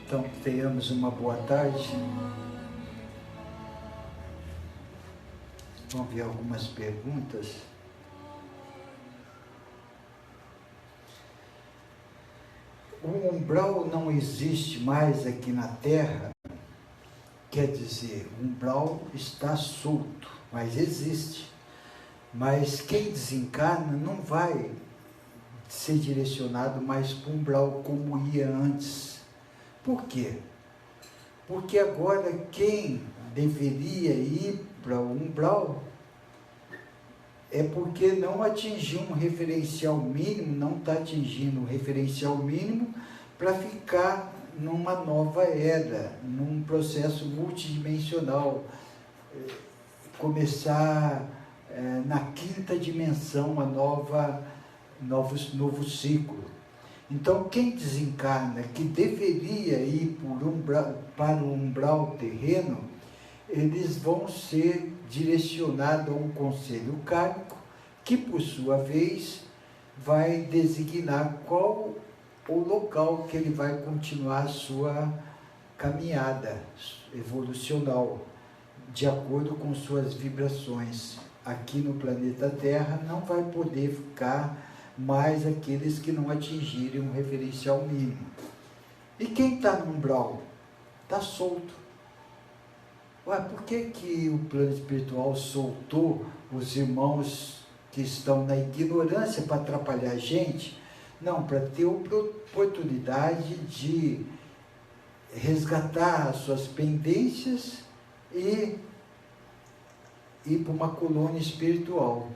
Então, tenhamos uma boa tarde. Vamos ver algumas perguntas. O umbral não existe mais aqui na Terra, quer dizer, o umbral está solto, mas existe. Mas quem desencarna não vai ser direcionado mais para o umbral como ia antes. Por quê? Porque agora quem deveria ir para o umbral é porque não atingiu um referencial mínimo, não está atingindo um referencial mínimo para ficar numa nova era, num processo multidimensional, começar na quinta dimensão novo ciclo. Então, quem desencarna, que deveria ir para o umbral terreno, eles vão ser direcionados a um conselho kármico, que, por sua vez, vai designar qual o local que ele vai continuar a sua caminhada evolucional, de acordo com suas vibrações. Aqui no planeta Terra não vai poder ficar mais aqueles que não atingirem um referencial mínimo. E quem está no umbral? Está solto. Ué, por que o plano espiritual soltou os irmãos que estão na ignorância para atrapalhar a gente? Não, para ter oportunidade de resgatar as suas pendências e ir para uma colônia espiritual.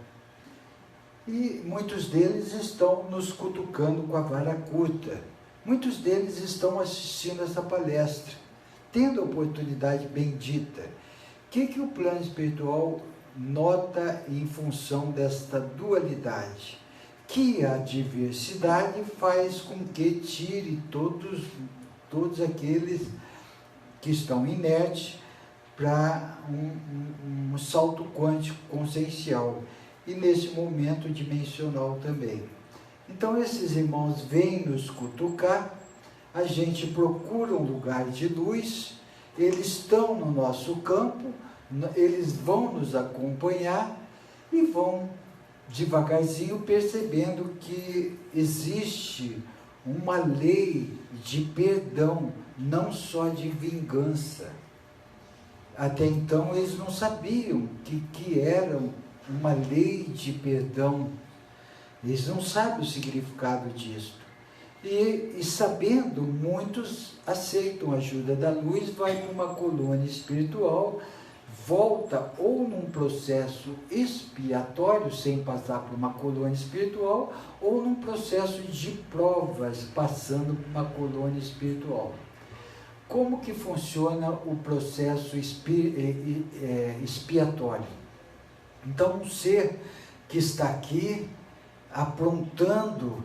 E muitos deles estão nos cutucando com a vara curta. Muitos deles estão assistindo essa palestra, tendo a oportunidade bendita. O que o plano espiritual nota em função desta dualidade? Que a diversidade faz com que tire todos aqueles que estão inertes para um salto quântico consciencial. E nesse momento dimensional também. Então esses irmãos vêm nos cutucar, a gente procura um lugar de luz, eles estão no nosso campo, eles vão nos acompanhar e vão devagarzinho percebendo que existe uma lei de perdão, não só de vingança. Até então eles não sabiam que eram uma lei de perdão. Eles não sabem o significado disso. E sabendo, muitos aceitam a ajuda da luz, vai para uma colônia espiritual, volta ou num processo expiatório, sem passar por uma colônia espiritual, ou num processo de provas, passando por uma colônia espiritual. Como que funciona o processo expiatório? Então, um ser que está aqui aprontando,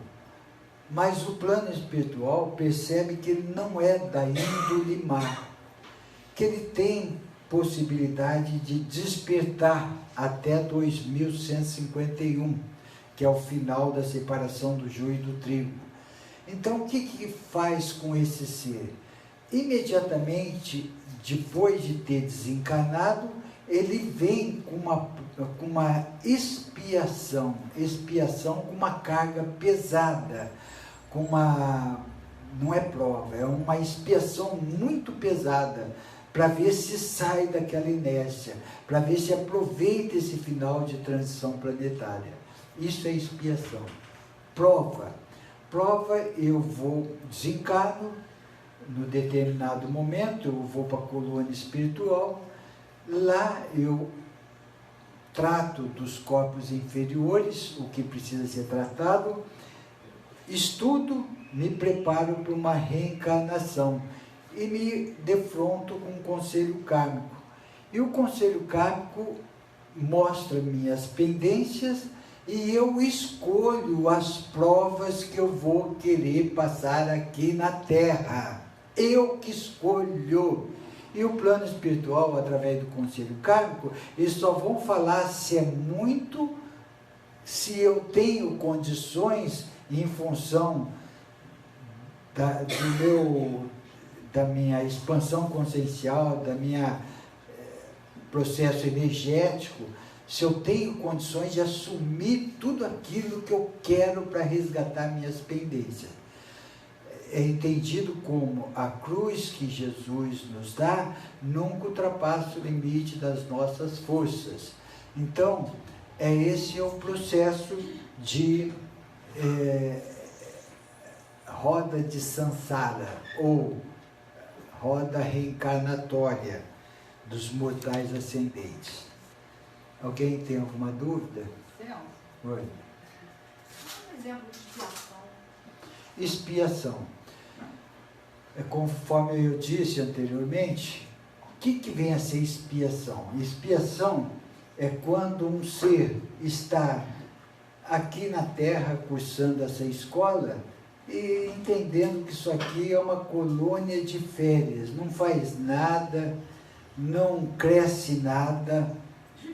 mas o plano espiritual percebe que ele não é da índole má, que ele tem possibilidade de despertar até 2151, que é o final da separação do joio e do trigo. Então, o que faz com esse ser? Imediatamente, depois de ter desencarnado, ele vem com uma expiação com uma carga pesada, não é prova, é uma expiação muito pesada, para ver se sai daquela inércia, para ver se aproveita esse final de transição planetária. Isso é expiação. Prova, eu desencarno, no determinado momento, eu vou para a colônia espiritual, lá eu trato dos corpos inferiores, o que precisa ser tratado, estudo, me preparo para uma reencarnação e me defronto com o conselho kármico. E o conselho kármico mostra minhas pendências e eu escolho as provas que eu vou querer passar aqui na Terra. Eu que escolho. E o plano espiritual, através do conselho kármico, eles só vão falar se é muito, se eu tenho condições em função da minha expansão consciencial, da minha processo energético, se eu tenho condições de assumir tudo aquilo que eu quero para resgatar minhas pendências. É entendido como a cruz que Jesus nos dá nunca ultrapassa o limite das nossas forças. Então, esse é o processo de roda de samsara, ou roda reencarnatória dos mortais ascendentes. Alguém tem alguma dúvida? Celso. Oi. Um exemplo de expiação. Expiação. Conforme eu disse anteriormente, o que vem a ser expiação? Expiação é quando um ser está aqui na Terra cursando essa escola e entendendo que isso aqui é uma colônia de férias, não faz nada, não cresce nada,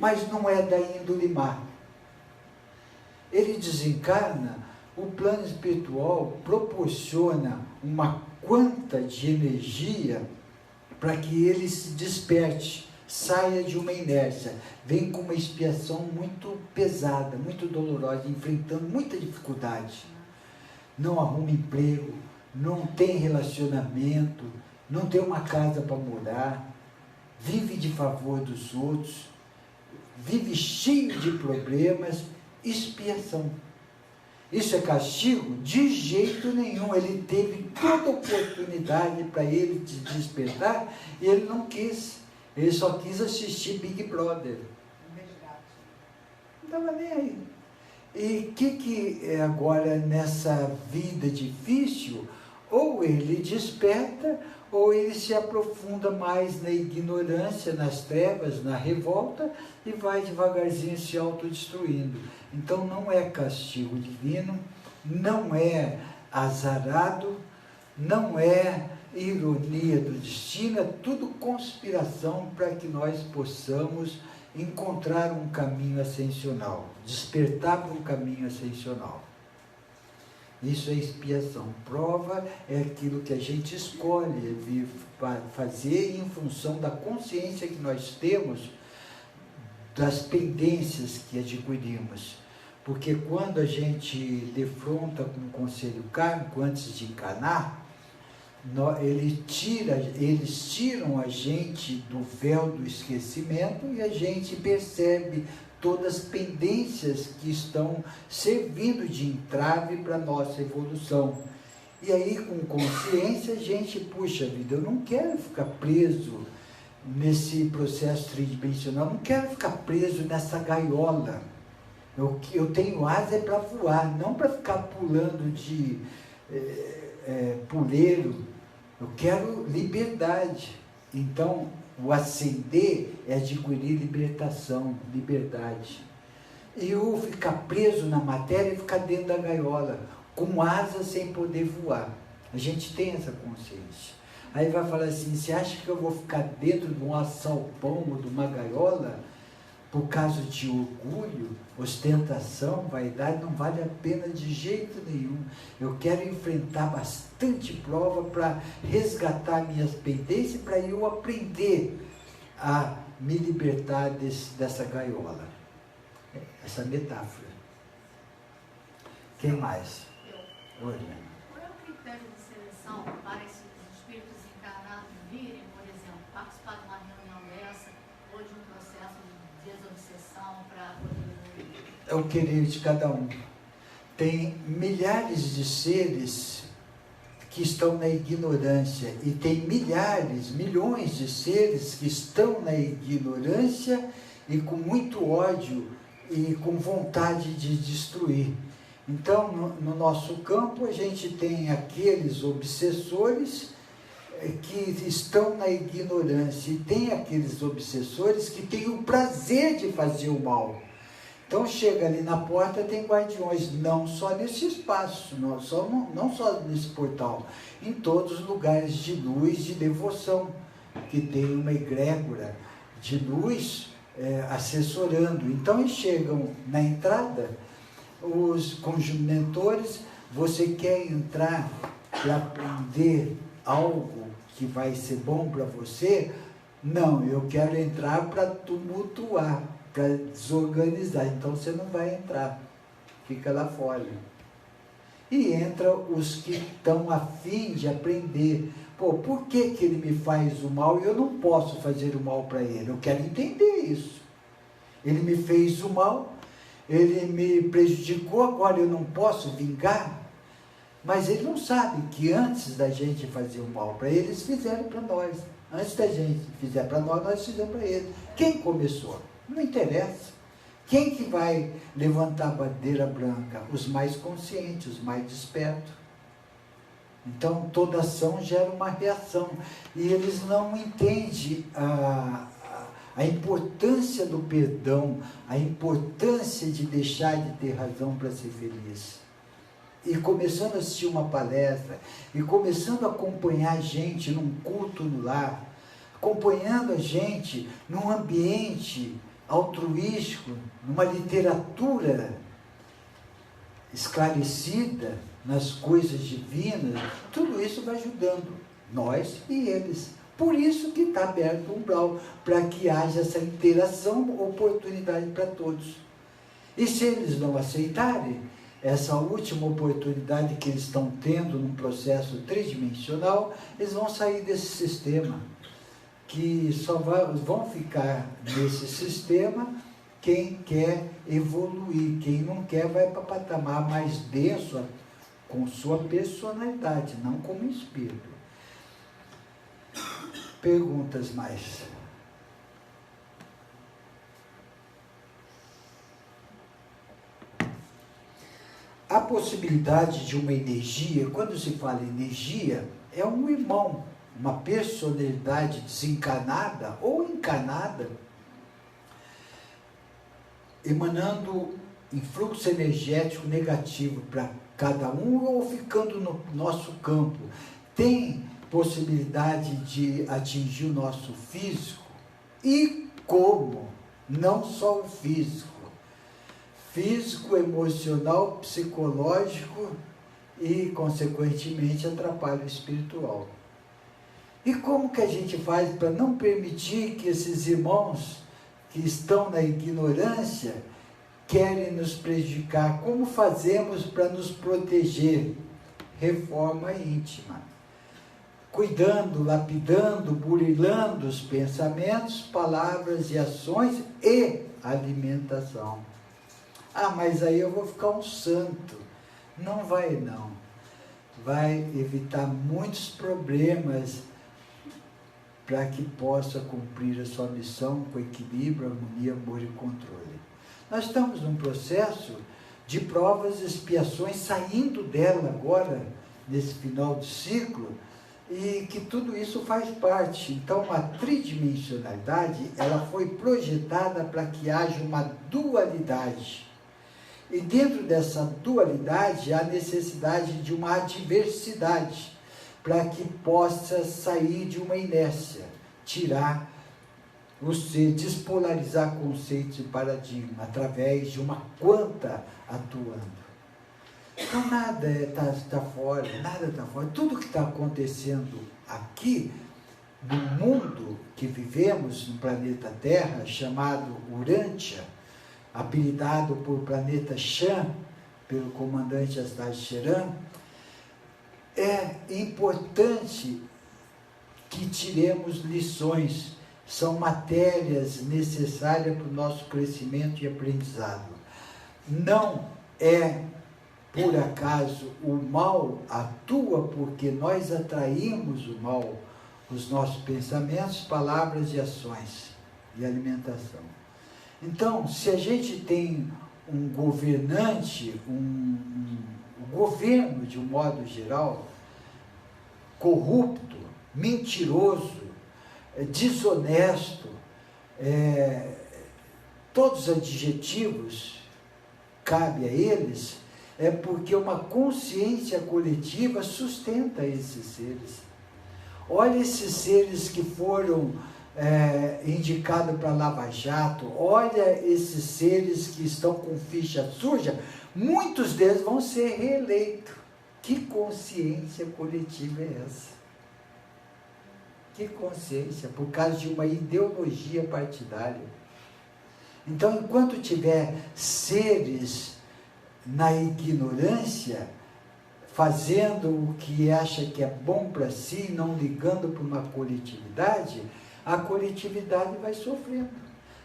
mas não é da índole má. Ele desencarna, o plano espiritual proporciona uma quanta de energia para que ele se desperte, saia de uma inércia, vem com uma expiação muito pesada, muito dolorosa, enfrentando muita dificuldade. Não arruma emprego, não tem relacionamento, não tem uma casa para morar, vive de favor dos outros, vive cheio de problemas, expiação. Isso é castigo? De jeito nenhum. Ele teve toda a oportunidade para ele se despertar e ele não quis. Ele só quis assistir Big Brother. Não estava nem aí. E o que agora nessa vida difícil, ou ele desperta, ou ele se aprofunda mais na ignorância, nas trevas, na revolta, e vai devagarzinho se autodestruindo. Então não é castigo divino, não é azarado, não é ironia do destino, é tudo conspiração para que nós possamos encontrar um caminho ascensional, despertar para um caminho ascensional. Isso é expiação. Prova é aquilo que a gente escolhe fazer em função da consciência que nós temos das pendências que adquirimos. Porque quando a gente defronta com o conselho kármico antes de encarnar, eles tiram a gente do véu do esquecimento e a gente percebe todas as pendências que estão servindo de entrave para a nossa evolução. E aí, com consciência, a gente, puxa vida, eu não quero ficar preso nesse processo tridimensional, não quero ficar preso nessa gaiola. Eu tenho asa para voar, não para ficar pulando de puleiro. Eu quero liberdade. Então, o ascender é adquirir libertação, liberdade. E o ficar preso na matéria é ficar dentro da gaiola, com asas sem poder voar. A gente tem essa consciência. Aí vai falar assim, você acha que eu vou ficar dentro de um assalpão ou de uma gaiola por causa de orgulho, ostentação, vaidade? Não vale a pena de jeito nenhum. Eu quero enfrentar bastante prova para resgatar minhas pendências, para eu aprender a me libertar dessa gaiola. Essa metáfora. Quem mais? Oi. Qual é o critério de seleção para esses espíritos encarnados virem, por exemplo, participar de uma reunião dessa ou de um processo de desobsessão para poder... É o querer de cada um. Tem milhares de seres que estão na ignorância e tem milhões de seres que estão na ignorância e com muito ódio e com vontade de destruir. Então, no nosso campo, a gente tem aqueles obsessores que estão na ignorância e tem aqueles obsessores que têm o prazer de fazer o mal. Então, chega ali na porta, tem guardiões, não só nesse espaço, não só nesse portal, em todos os lugares de luz, de devoção, que tem uma egrégora de luz assessorando. Então, eles chegam na entrada, os conjumentores, você quer entrar para aprender algo que vai ser bom para você, não, eu quero entrar para tumultuar, para desorganizar, então você não vai entrar, fica lá fora. E entra os que estão a fim de aprender. Pô, por que ele me faz o mal e eu não posso fazer o mal para ele? Eu quero entender isso. Ele me fez o mal, ele me prejudicou, agora eu não posso vingar. Mas ele não sabe que antes da gente fazer o mal para ele, eles fizeram para nós. Antes da gente fizer para nós, nós fizemos para eles. Quem começou? Não interessa. Quem que vai levantar a bandeira branca? Os mais conscientes, os mais despertos. Então, toda ação gera uma reação. E eles não entendem a importância do perdão, a importância de deixar de ter razão para ser feliz. E começando a assistir uma palestra, e começando a acompanhar a gente num culto no lar, acompanhando a gente num ambiente altruístico, numa literatura esclarecida nas coisas divinas, tudo isso vai ajudando nós e eles. Por isso que está aberto o umbral, para que haja essa interação, oportunidade para todos. E se eles não aceitarem, essa última oportunidade que eles estão tendo num processo tridimensional, eles vão sair desse sistema, que só vão ficar nesse sistema quem quer evoluir, quem não quer vai para patamar mais denso com sua personalidade, não como espírito. Perguntas mais? A possibilidade de uma energia, quando se fala energia, é um irmão, uma personalidade desencarnada ou encarnada, emanando em fluxo energético negativo para cada um ou ficando no nosso campo. Tem possibilidade de atingir o nosso físico? E como? Não só o físico. Físico, emocional, psicológico e, consequentemente, atrapalho espiritual. E como que a gente faz para não permitir que esses irmãos que estão na ignorância querem nos prejudicar? Como fazemos para nos proteger? Reforma íntima. Cuidando, lapidando, burilando os pensamentos, palavras e ações e alimentação. Ah, mas aí eu vou ficar um santo. Não vai, não. Vai evitar muitos problemas para que possa cumprir a sua missão com equilíbrio, harmonia, amor e controle. Nós estamos num processo de provas e expiações, saindo dela agora, nesse final de ciclo, e que tudo isso faz parte. Então, a tridimensionalidade, ela foi projetada para que haja uma dualidade. E dentro dessa dualidade, há necessidade de uma adversidade, para que possa sair de uma inércia, tirar o ser, despolarizar conceitos e paradigma, através de uma quanta atuando. Então nada está fora, nada está fora. Tudo que está acontecendo aqui, no mundo que vivemos, no planeta Terra, chamado Urântia, apelidado por planeta Chan, pelo comandante Asdad Sheran, é importante que tiremos lições, são matérias necessárias para o nosso crescimento e aprendizado. Não é por acaso o mal atua porque nós atraímos o mal, os nossos pensamentos, palavras e ações e alimentação. Então, se a gente tem um governante, o governo de um modo geral, corrupto, mentiroso, desonesto, todos os adjetivos cabe a eles, é porque uma consciência coletiva sustenta esses seres. Olha esses seres que foram indicados para Lava Jato, olha esses seres que estão com ficha suja, muitos deles vão ser reeleitos. Que consciência coletiva é essa? Que consciência? Por causa de uma ideologia partidária. Então, enquanto tiver seres na ignorância, fazendo o que acha que é bom para si, não ligando para uma coletividade, a coletividade vai sofrendo.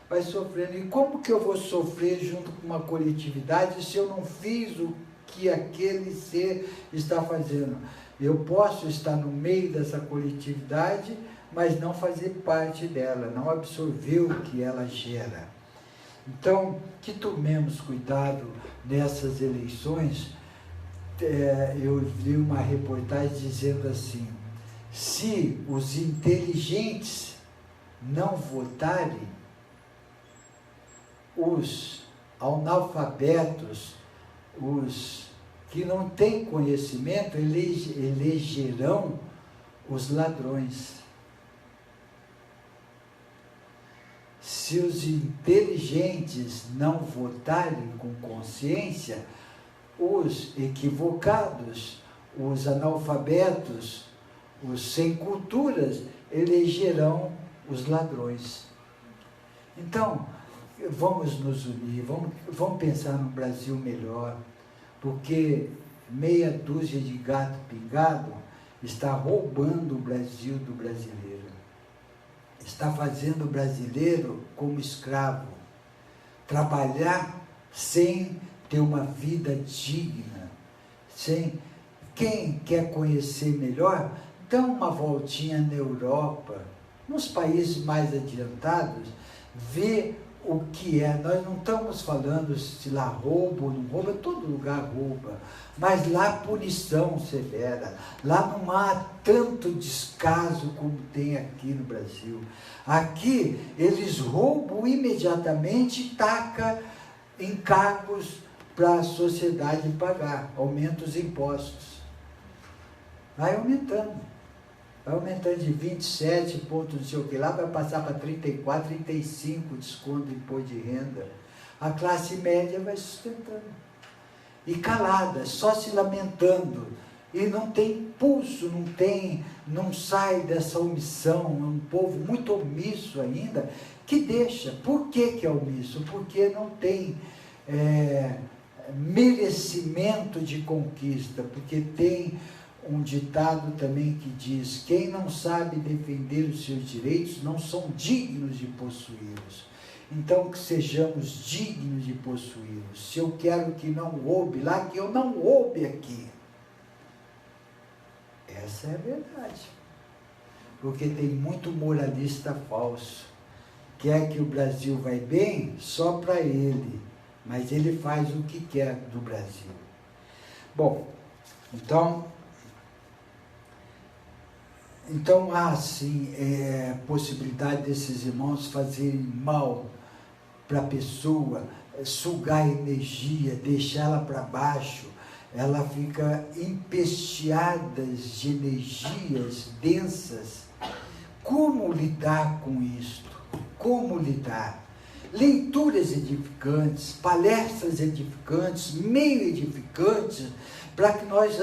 Vai sofrendo. E como que eu vou sofrer junto com uma coletividade se eu não fiz o que aquele ser está fazendo? Eu posso estar no meio dessa coletividade, mas não fazer parte dela, não absorver o que ela gera. Então, que tomemos cuidado nessas eleições. Eu vi uma reportagem dizendo assim: se os inteligentes não votarem, os analfabetos, os que não têm conhecimento, elegerão os ladrões. Se os inteligentes não votarem com consciência, os equivocados, os analfabetos, os sem culturas, elegerão os ladrões. Então, vamos nos unir, vamos pensar num Brasil melhor, porque meia dúzia de gato pingado está roubando o Brasil do brasileiro. Está fazendo o brasileiro como escravo, trabalhar sem ter uma vida digna, sem... Quem quer conhecer melhor, dá uma voltinha na Europa, nos países mais adiantados, vê o que é. Nós não estamos falando se lá rouba ou não rouba, todo lugar rouba, mas lá punição severa, lá não há tanto descaso como tem aqui no Brasil. Aqui eles roubam imediatamente e tacam encargos para a sociedade pagar, aumenta os impostos. Vai aumentando de 27 pontos, não sei o que lá, vai passar para 34, 35 desconto de imposto de renda. A classe média vai sustentando. E calada, só se lamentando. E não tem pulso, não sai dessa omissão. É um povo muito omisso ainda, que deixa. Por que é omisso? Porque não tem merecimento de conquista, porque tem um ditado também que diz: quem não sabe defender os seus direitos não são dignos de possuí-los. Então, que sejamos dignos de possuí-los. Se eu quero que não roube lá, que eu não roube aqui. Essa é a verdade. Porque tem muito moralista falso. Quer que o Brasil vai bem só para ele, mas ele faz o que quer do Brasil. Bom, então há sim possibilidade desses irmãos fazerem mal para a pessoa, sugar energia, deixá-la para baixo, ela fica empesteada de energias densas. Como lidar com isto? Como lidar? Leituras edificantes, palestras edificantes, meio edificantes, para que nós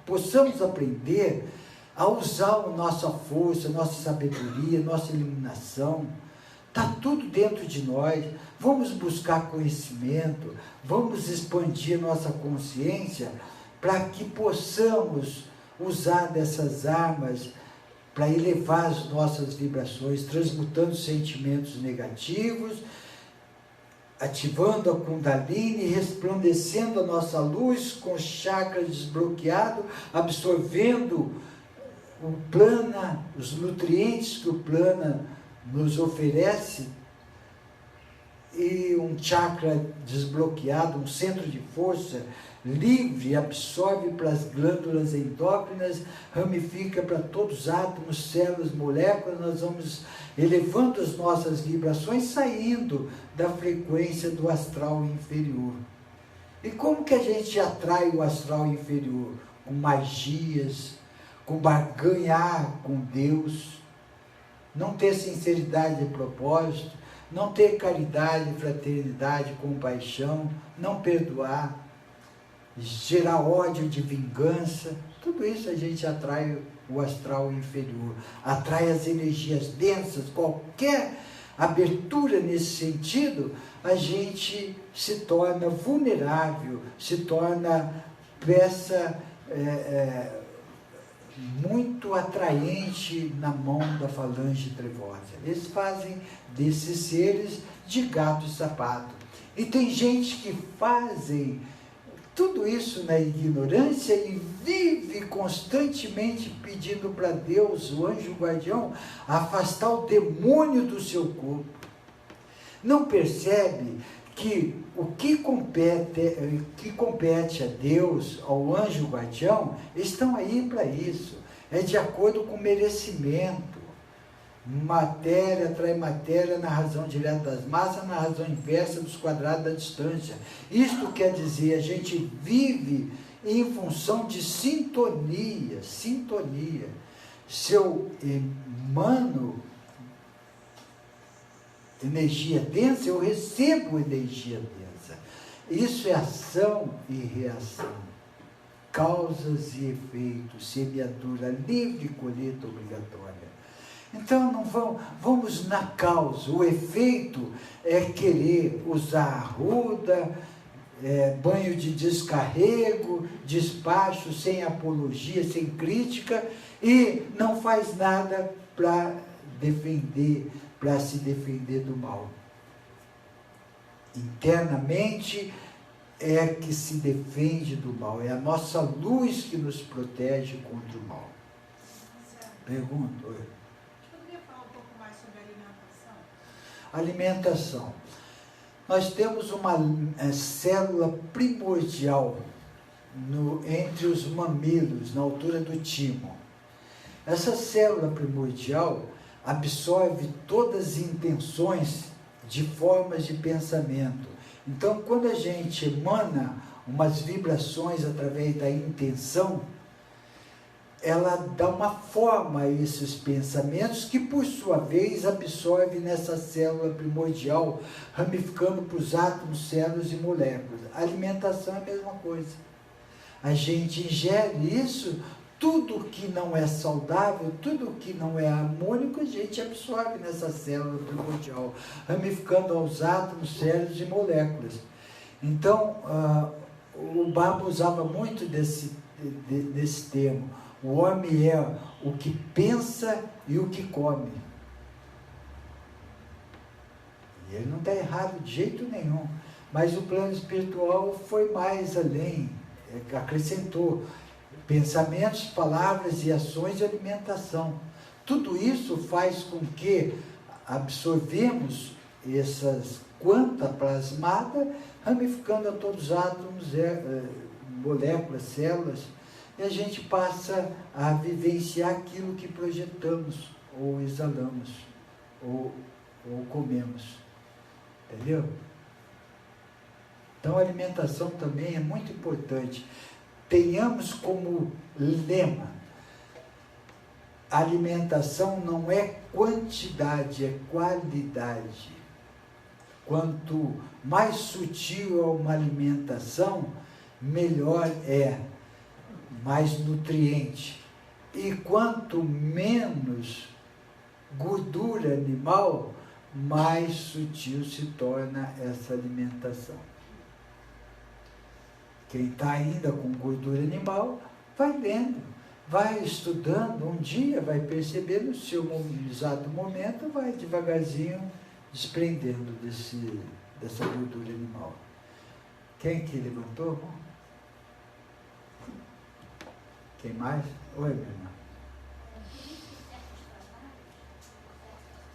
possamos aprender a usar a nossa força, nossa sabedoria, nossa iluminação. Está tudo dentro de nós. Vamos buscar conhecimento, vamos expandir nossa consciência para que possamos usar dessas armas para elevar as nossas vibrações, transmutando sentimentos negativos, ativando a Kundalini, resplandecendo a nossa luz com o chakra desbloqueado, absorvendo o prana, os nutrientes que o prana nos oferece, e um chakra desbloqueado, um centro de força livre, absorve para as glândulas endócrinas, ramifica para todos os átomos, células, moléculas. Nós vamos elevando as nossas vibrações, saindo da frequência do astral inferior. E como que a gente atrai o astral inferior? Com magias, com barganhar com Deus, não ter sinceridade de propósito, não ter caridade, fraternidade, compaixão, não perdoar. gerar ódio de vingança. Tudo isso a gente atrai o astral inferior, atrai as energias densas. Qualquer abertura nesse sentido, a gente se torna vulnerável, se torna peça muito atraente na mão da falange trevosa. Eles fazem desses seres de gato e sapato. E tem gente que fazem tudo isso na ignorância e vive constantemente pedindo para Deus, o anjo guardião, afastar o demônio do seu corpo. Não percebe que o que compete a Deus, ao anjo guardião, estão aí para isso. É de acordo com o merecimento. Matéria atrai matéria na razão direta das massas, na razão inversa dos quadrados da distância. Isto quer dizer, a gente vive em função de sintonia. Se eu emano energia densa, eu recebo energia densa. Isso é ação e reação. Causas e efeitos, semeadura livre, colheita obrigatória. Então, não vamos na causa. O efeito é querer usar arruda, banho de descarrego, despacho, sem apologia, sem crítica, e não faz nada para se defender do mal. Internamente é que se defende do mal. É a nossa luz que nos protege contra o mal. Pergunta. Alimentação. Nós temos uma célula primordial entre os mamilos, na altura do timo. Essa célula primordial absorve todas as intenções de formas de pensamento. Então, quando a gente emana umas vibrações através da intenção, ela dá uma forma a esses pensamentos que, por sua vez, absorve nessa célula primordial, ramificando para os átomos, células e moléculas. A alimentação é a mesma coisa. A gente ingere isso, tudo que não é saudável, tudo que não é harmônico, a gente absorve nessa célula primordial, ramificando aos átomos, células e moléculas. Então, o Baba usava muito desse termo. O homem é o que pensa e o que come. E ele não está errado de jeito nenhum. Mas o plano espiritual foi mais além, acrescentou pensamentos, palavras e ações de alimentação. Tudo isso faz com que absorvemos essas quanta plasmada, ramificando a todos os átomos, moléculas, células, e a gente passa a vivenciar aquilo que projetamos, ou exalamos, ou comemos. Entendeu? Então a alimentação também é muito importante. Tenhamos como lema: a alimentação não é quantidade, é qualidade. Quanto mais sutil é uma alimentação, melhor é, mais nutriente. E quanto menos gordura animal, mais sutil se torna essa alimentação. Quem está ainda com gordura animal, vai lendo, vai estudando, um dia vai perceber no seu exato momento, vai devagarzinho desprendendo dessa gordura animal. Quem que levantou? Quem mais? Oi, minha irmã.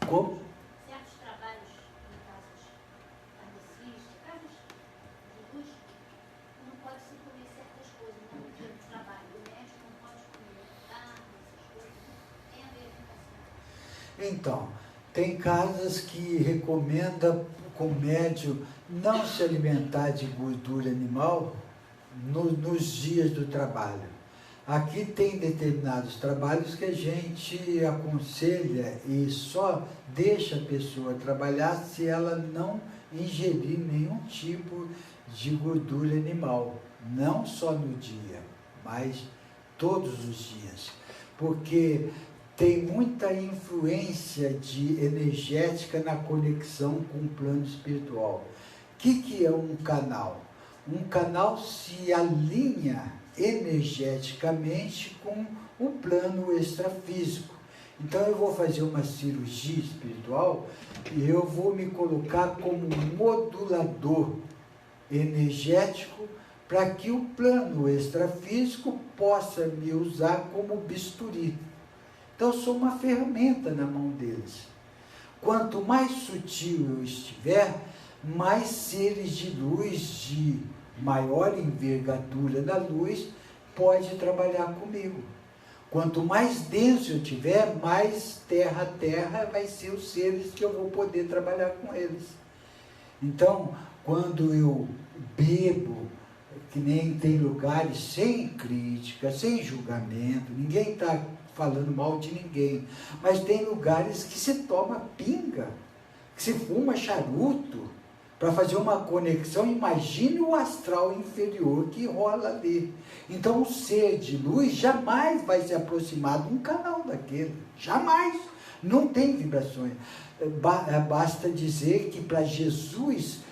Como? Certos trabalhos em casas kardecistas, casas de luz, não pode se comer certas coisas, não no dia do trabalho. O médico não pode comer carne, essas coisas. Tem a ver com isso. Então, tem casas que recomenda com o médium não se alimentar de gordura animal nos dias do trabalho. Aqui tem determinados trabalhos que a gente aconselha e só deixa a pessoa trabalhar se ela não ingerir nenhum tipo de gordura animal. não só no dia, mas todos os dias, porque tem muita influência energética na conexão com o plano espiritual. O que é um canal? Um canal se alinha energeticamente com o plano extrafísico. Então eu vou fazer uma cirurgia espiritual e eu vou me colocar como modulador energético para que o plano extrafísico possa me usar como bisturi. Então eu sou uma ferramenta na mão deles. Quanto mais sutil eu estiver, mais seres de luz de maior envergadura da luz pode trabalhar comigo. Quanto mais denso eu tiver, mais terra a terra vai ser os seres que eu vou poder trabalhar com eles. Então, quando eu bebo, que nem tem lugares sem crítica, sem julgamento, ninguém está falando mal de ninguém, mas tem lugares que se toma pinga, que se fuma charuto, para fazer uma conexão. Imagine o astral inferior que rola ali. Então o ser de luz jamais vai se aproximar de um canal daquele, jamais, não tem vibrações. Basta dizer que para Jesus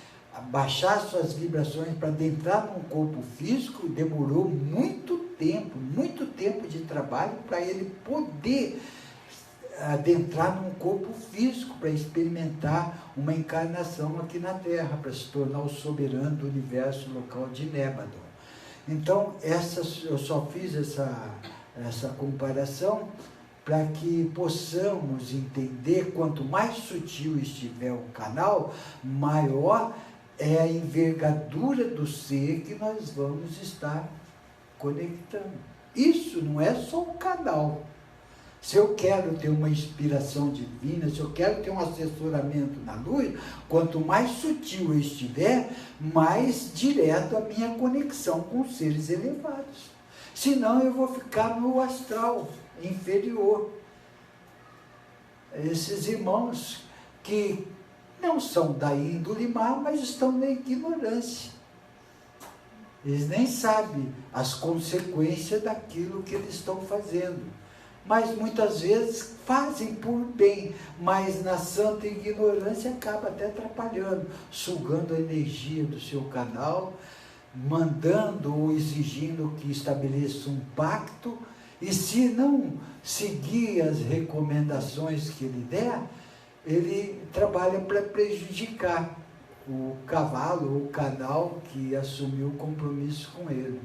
baixar suas vibrações para adentrar num corpo físico, demorou muito tempo de trabalho para ele poder adentrar num corpo físico, para experimentar uma encarnação aqui na Terra, para se tornar o soberano do universo local de Nébadon. Então, eu só fiz essa comparação para que possamos entender, quanto mais sutil estiver o canal, maior é a envergadura do ser que nós vamos estar conectando. Isso não é só um canal. Se eu quero ter uma inspiração divina, se eu quero ter um assessoramento na luz, quanto mais sutil eu estiver, mais direto a minha conexão com os seres elevados. Senão eu vou ficar no astral inferior. Esses irmãos que não são da índole má, mas estão na ignorância. Eles nem sabem as consequências daquilo que eles estão fazendo. Mas muitas vezes fazem por bem, mas na santa ignorância acaba até atrapalhando, sugando a energia do seu canal, mandando ou exigindo que estabeleça um pacto, e se não seguir as recomendações que ele der, ele trabalha para prejudicar o cavalo ou o canal que assumiu o compromisso com ele.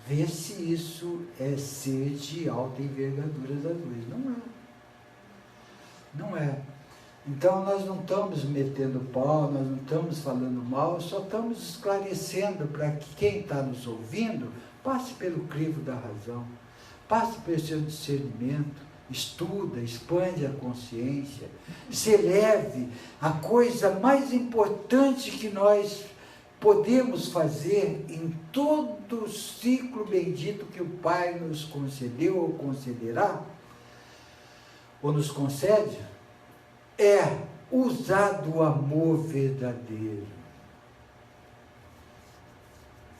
Vê se isso é ser de alta envergadura da luz. Não é. Não é. Então nós não estamos metendo pau, nós não estamos falando mal, só estamos esclarecendo para que quem está nos ouvindo passe pelo crivo da razão, passe pelo seu discernimento, estuda, expande a consciência, se eleve. A coisa mais importante que nós podemos fazer em todo o ciclo bendito que o Pai nos concedeu ou concederá, ou nos concede, é usar do amor verdadeiro.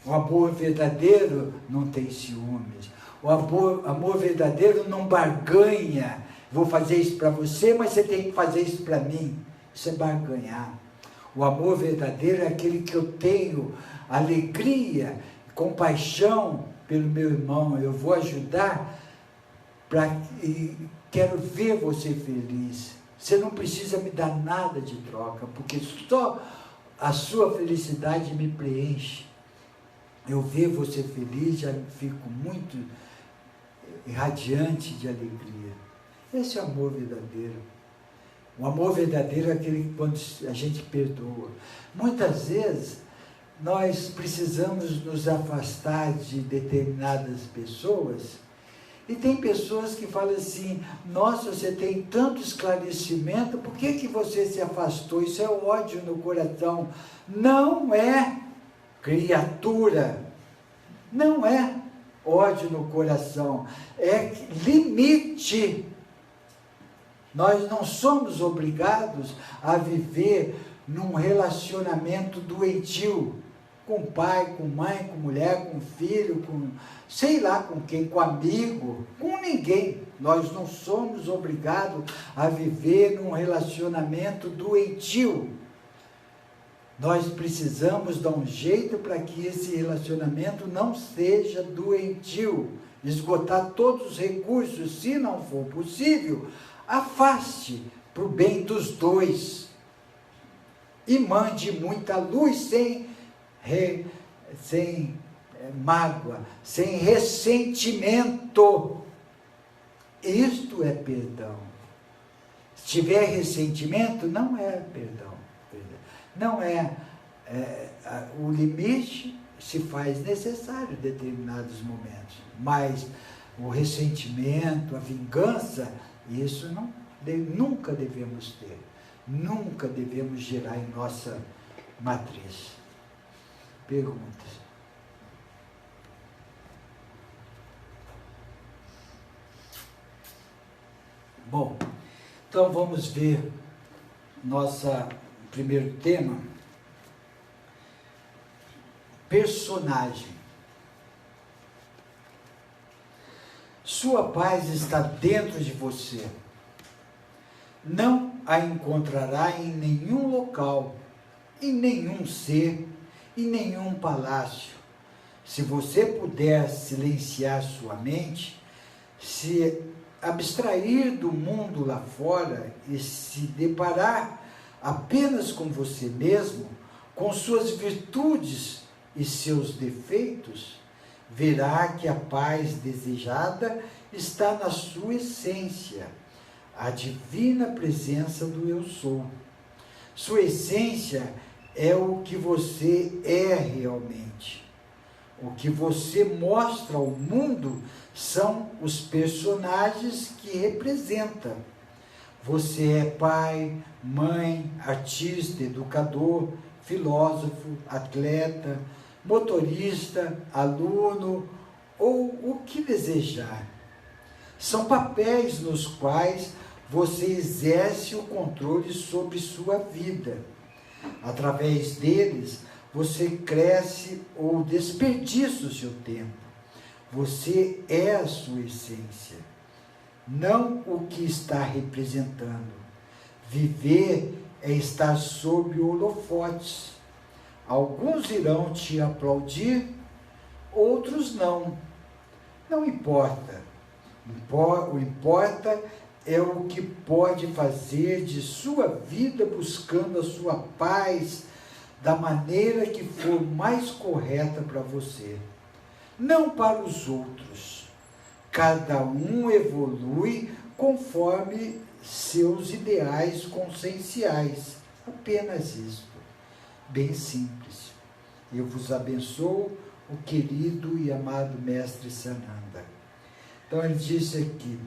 O amor verdadeiro não tem ciúmes. O amor verdadeiro não barganha. Vou fazer isso para você, mas você tem que fazer isso para mim. Isso é barganhar. O amor verdadeiro é aquele que eu tenho alegria, compaixão pelo meu irmão. Eu vou ajudar e quero ver você feliz. Você não precisa me dar nada de troca, porque só a sua felicidade me preenche. Eu ver você feliz, já fico muito irradiante de alegria. Esse é o amor verdadeiro. O amor verdadeiro é aquele que quando a gente perdoa. Muitas vezes, nós precisamos nos afastar de determinadas pessoas, e tem pessoas que falam assim: nossa, você tem tanto esclarecimento, por que você se afastou? Isso é ódio no coração. Não é, criatura, não é ódio no coração, é limite. Nós não somos obrigados a viver num relacionamento doentio. com pai, com mãe, com mulher, com filho, com sei lá com quem, com amigo, com ninguém. Nós não somos obrigados a viver num relacionamento doentio. Nós precisamos dar um jeito para que esse relacionamento não seja doentio. Esgotar todos os recursos, se não for possível, afaste para o bem dos dois. E mande muita luz sem mágoa, sem ressentimento. Isto é perdão. Se tiver ressentimento, não é perdão. Não é, o limite se faz necessário em determinados momentos, mas o ressentimento, a vingança, isso nunca devemos ter, nunca devemos gerar em nossa matriz. Perguntas? Bom, então vamos ver nosso primeiro tema, personagem. Sua paz está dentro de você. Não a encontrará em nenhum local, em nenhum ser, em nenhum palácio. Se você puder silenciar sua mente, se abstrair do mundo lá fora e se deparar apenas com você mesmo, com suas virtudes e seus defeitos, verá que a paz desejada está na sua essência, a divina presença do Eu Sou. Sua essência é o que você é realmente. O que você mostra ao mundo são os personagens que representa. Você é pai, mãe, artista, educador, filósofo, atleta, motorista, aluno ou o que desejar. São papéis nos quais você exerce o controle sobre sua vida. Através deles, você cresce ou desperdiça o seu tempo. Você é a sua essência, não o que está representando. Viver é estar sob holofotes. Alguns irão te aplaudir, outros não. Não importa. O importa é o que pode fazer de sua vida buscando a sua paz da maneira que for mais correta para você. Não para os outros. Cada um evolui conforme seus ideais conscienciais. Apenas isso. Bem simples. Eu vos abençoo, o querido e amado Mestre Sananda. Então ele disse aqui,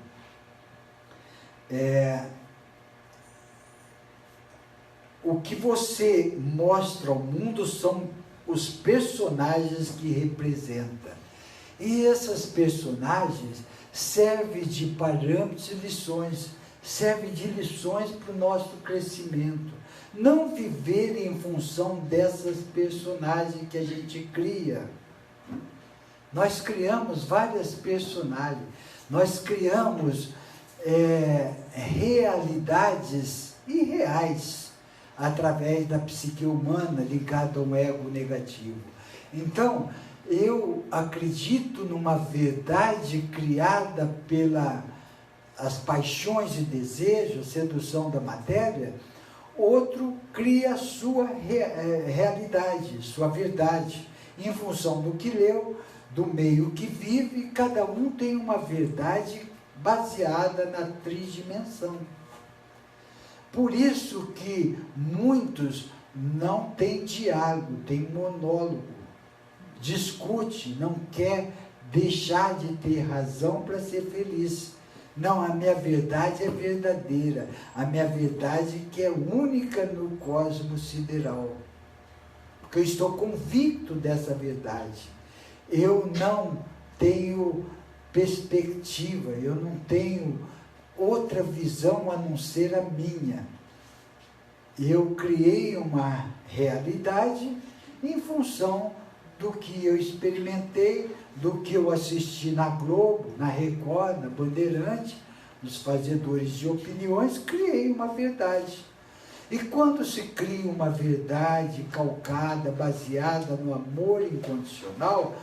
o que você mostra ao mundo são os personagens que representa. E essas personagens servem de parâmetros e lições, servem de lições para o nosso crescimento. Não viver em função dessas personagens que a gente cria. Nós criamos várias personagens, nós criamos realidades irreais através da psique humana ligada ao ego negativo. Então, eu acredito numa verdade criada pelas paixões e desejos, sedução da matéria. Outro cria a sua realidade, sua verdade, em função do que leu, do meio que vive. Cada um tem uma verdade baseada na tridimensão. Por isso que muitos não têm diálogo, têm monólogo, discute, não quer deixar de ter razão para ser feliz. Não, a minha verdade é verdadeira, a minha verdade que é única no cosmos sideral, porque eu estou convicto dessa verdade. Eu não tenho perspectiva, eu não tenho outra visão a não ser a minha. Eu criei uma realidade em função do que eu experimentei, do que eu assisti na Globo, na Record, na Bandeirante, nos fazedores de opiniões, criei uma verdade. E quando se cria uma verdade calcada, baseada no amor incondicional,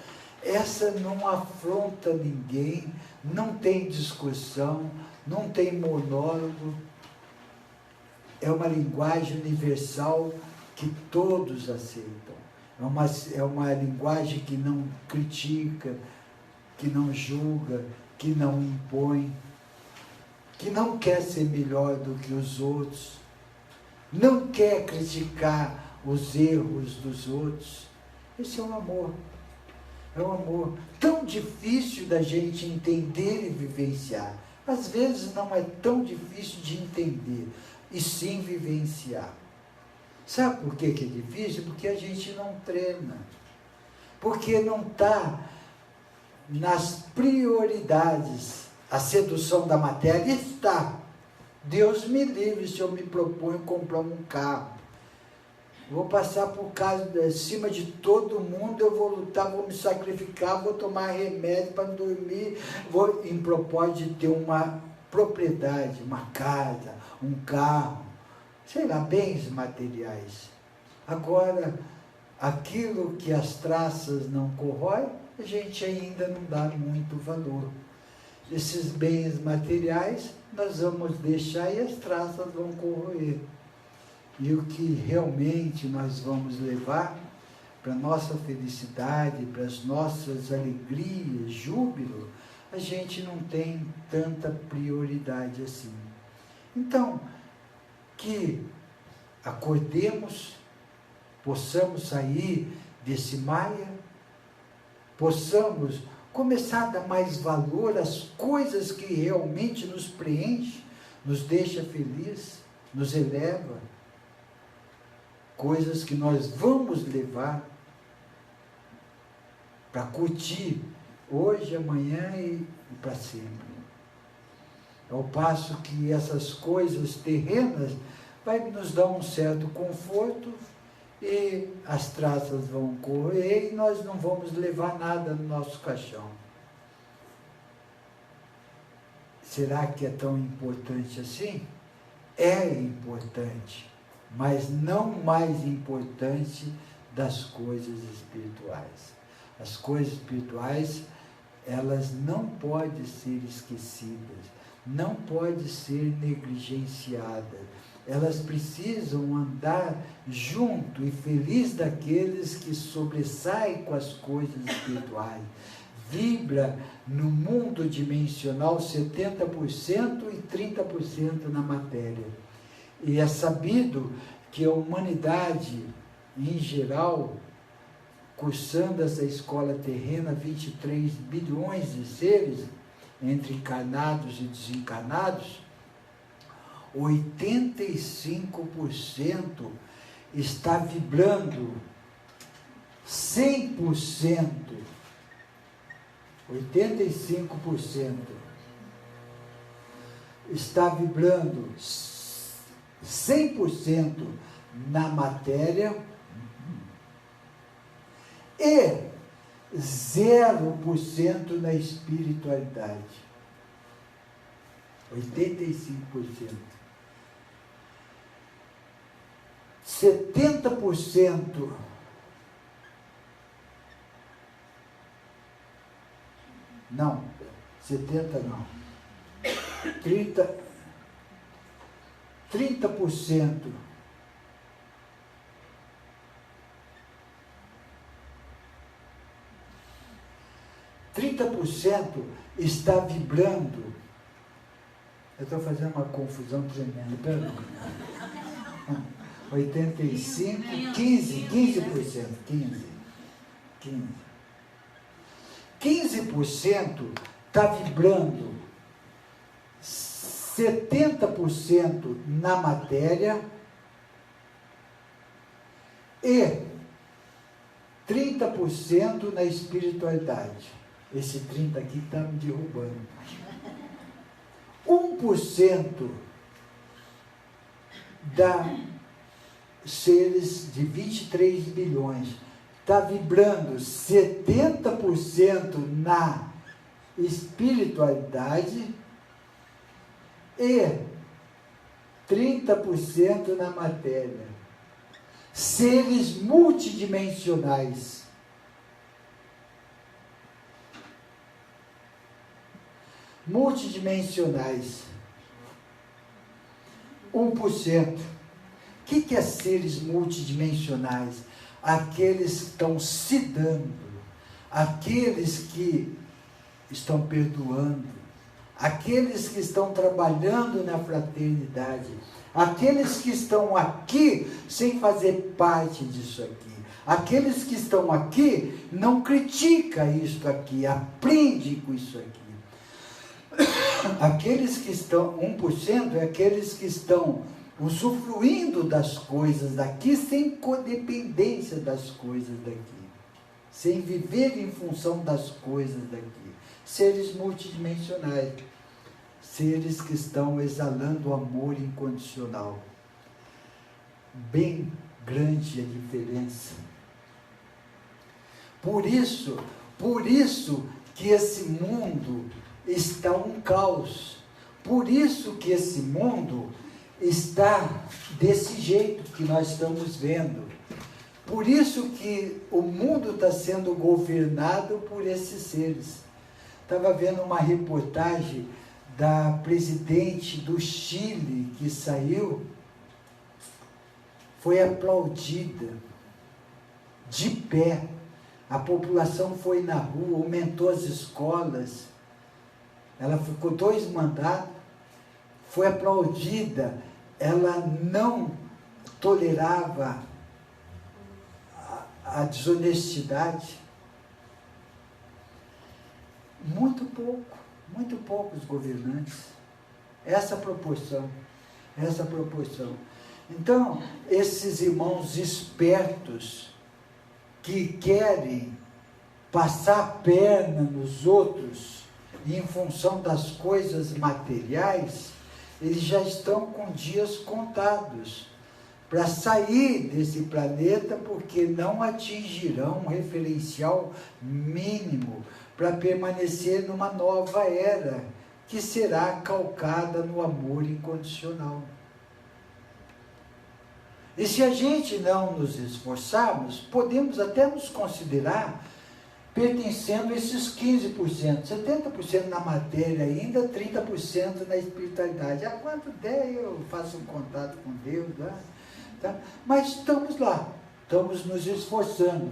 essa não afronta ninguém, não tem discussão, não tem monólogo. É uma linguagem universal que todos aceitam. É uma linguagem que não critica, que não julga, que não impõe, que não quer ser melhor do que os outros, não quer criticar os erros dos outros. Esse é o amor. É um amor tão difícil da gente entender e vivenciar. Às vezes não é tão difícil de entender, e sim vivenciar. Sabe por que é difícil? Porque a gente não treina. Porque não está nas prioridades a sedução da matéria. Está. Deus me livre se eu me proponho comprar um carro. Vou passar por cima de todo mundo, eu vou lutar, vou me sacrificar, vou tomar remédio para dormir, vou em propósito de ter uma propriedade, uma casa, um carro, sei lá, bens materiais. Agora, aquilo que as traças não corroem, a gente ainda não dá muito valor. Esses bens materiais nós vamos deixar e as traças vão corroer. E o que realmente nós vamos levar para a nossa felicidade, para as nossas alegrias, júbilo, a gente não tem tanta prioridade assim. Então, que acordemos, possamos sair desse maia, possamos começar a dar mais valor às coisas que realmente nos preenchem, nos deixa feliz, nos eleva, coisas que nós vamos levar para curtir hoje, amanhã e para sempre. Ao passo que essas coisas terrenas vai nos dar um certo conforto e as traças vão correr e nós não vamos levar nada no nosso caixão. Será que é tão importante assim? É importante, mas não mais importante das coisas espirituais. As coisas espirituais, elas não podem ser esquecidas, não podem ser negligenciadas. Elas precisam andar junto e feliz daqueles que sobressaem com as coisas espirituais. Vibra no mundo dimensional 70% e 30% na matéria. E é sabido que a humanidade, em geral, cursando essa escola terrena, 23 bilhões de seres, entre encarnados e desencarnados, 85% está vibrando 100%. 85% está vibrando 100% na matéria e 0% na espiritualidade. 85%. 70%. Não, 70 não. 30%. 30% está vibrando. Eu estou fazendo uma confusão tremenda, perdão. 85, 15%. 15% está vibrando 70% na matéria e 30% na espiritualidade. Esse 30 aqui está me derrubando. 1% da seres de 23 bilhões está vibrando 70% na espiritualidade e 30% na matéria. Seres multidimensionais. Multidimensionais. 1%. O que é seres multidimensionais? Aqueles que estão se dando, aqueles que estão perdoando, aqueles que estão trabalhando na fraternidade, aqueles que estão aqui sem fazer parte disso aqui, aqueles que estão aqui não critica isso aqui, aprende com isso aqui. Aqueles que estão, 1% é aqueles que estão usufruindo das coisas daqui sem codependência das coisas daqui, sem viver em função das coisas daqui. Seres multidimensionais, seres que estão exalando o amor incondicional. Bem grande a diferença. Por isso que esse mundo está um caos. Por isso que esse mundo está desse jeito que nós estamos vendo. Por isso que o mundo está sendo governado por esses seres. Estava vendo uma reportagem da presidente do Chile que saiu, foi aplaudida, de pé. A população foi na rua, aumentou as escolas. Ela ficou 2 mandatos, foi aplaudida. Ela não tolerava a desonestidade. Muito poucos governantes. Essa proporção. Então, esses irmãos espertos que querem passar a perna nos outros em função das coisas materiais, eles já estão com dias contados para sair desse planeta, porque não atingirão um referencial mínimo para permanecer numa nova era, que será calcada no amor incondicional. E se a gente não nos esforçarmos, podemos até nos considerar pertencendo a esses 15%, 70% na matéria ainda, 30% na espiritualidade. Quando der eu faço um contato com Deus, tá? Mas estamos lá, estamos nos esforçando.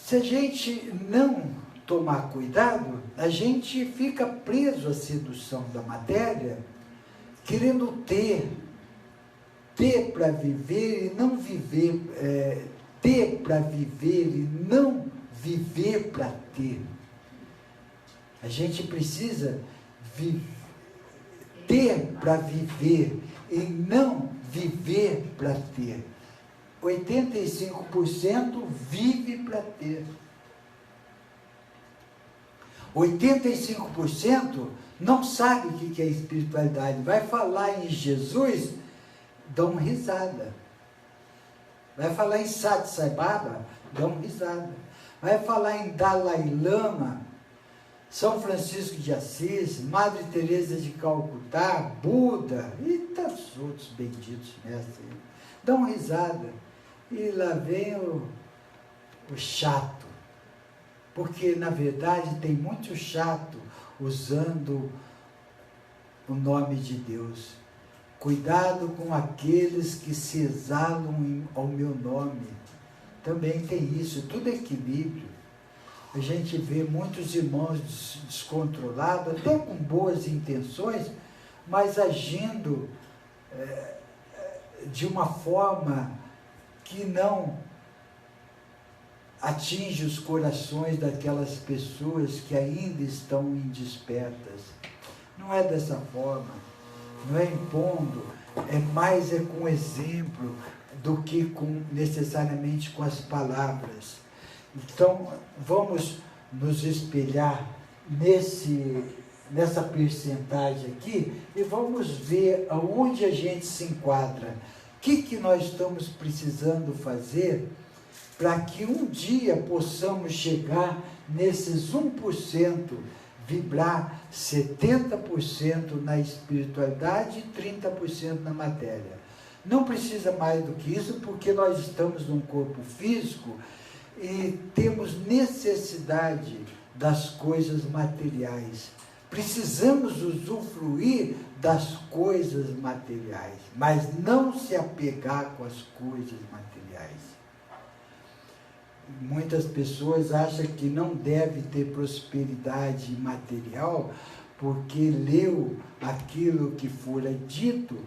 Se a gente não tomar cuidado, a gente fica preso à sedução da matéria, querendo ter para viver e não viver, ter para viver e não viver para ter. A gente precisa ter para viver e não viver para ter. 85% vive para ter. 85% não sabe o que é espiritualidade. Vai falar em Jesus, dão risada. Vai falar em Sati Sai Baba, dão risada. Vai falar em Dalai Lama, São Francisco de Assis, Madre Teresa de Calcutá, Buda e tantos outros benditos mestres. Dão risada. E lá vem o chato. Porque, na verdade, tem muito chato usando o nome de Deus. Cuidado com aqueles que se exalam ao meu nome. Também tem isso, tudo é equilíbrio. A gente vê muitos irmãos descontrolados, até com boas intenções, mas agindo de uma forma que não atinge os corações daquelas pessoas que ainda estão indespertas. Não é dessa forma, não é impondo, mais com exemplo do que necessariamente com as palavras. Então, vamos nos espelhar nessa percentagem aqui e vamos ver aonde a gente se enquadra. que nós estamos precisando fazer para que um dia possamos chegar nesses 1%, vibrar 70% na espiritualidade e 30% na matéria. Não precisa mais do que isso, porque nós estamos num corpo físico e temos necessidade das coisas materiais. Precisamos usufruir das coisas materiais, mas não se apegar com as coisas materiais. Muitas pessoas acham que não deve ter prosperidade material porque leu aquilo que fora dito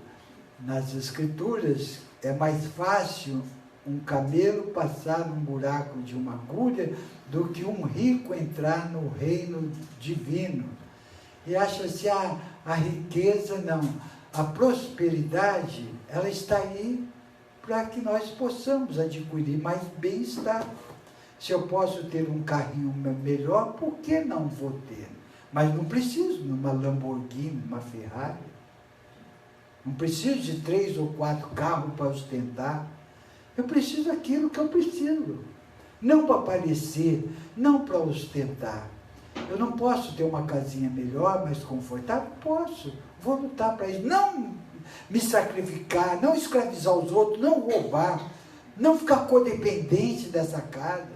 nas Escrituras. É mais fácil um camelo passar num buraco de uma agulha do que um rico entrar no reino divino. E acha-se a riqueza, não. A prosperidade, ela está aí para que nós possamos adquirir mais bem-estar. Se eu posso ter um carrinho melhor, por que não vou ter? Mas não preciso de uma Lamborghini, uma Ferrari. Não preciso de 3 ou 4 carros para ostentar. Eu preciso daquilo que eu preciso. Não para aparecer, não para ostentar. Eu não posso ter uma casinha melhor, mais confortável? Posso. Vou lutar para isso. Não me sacrificar, não escravizar os outros, não roubar, não ficar codependente dessa casa.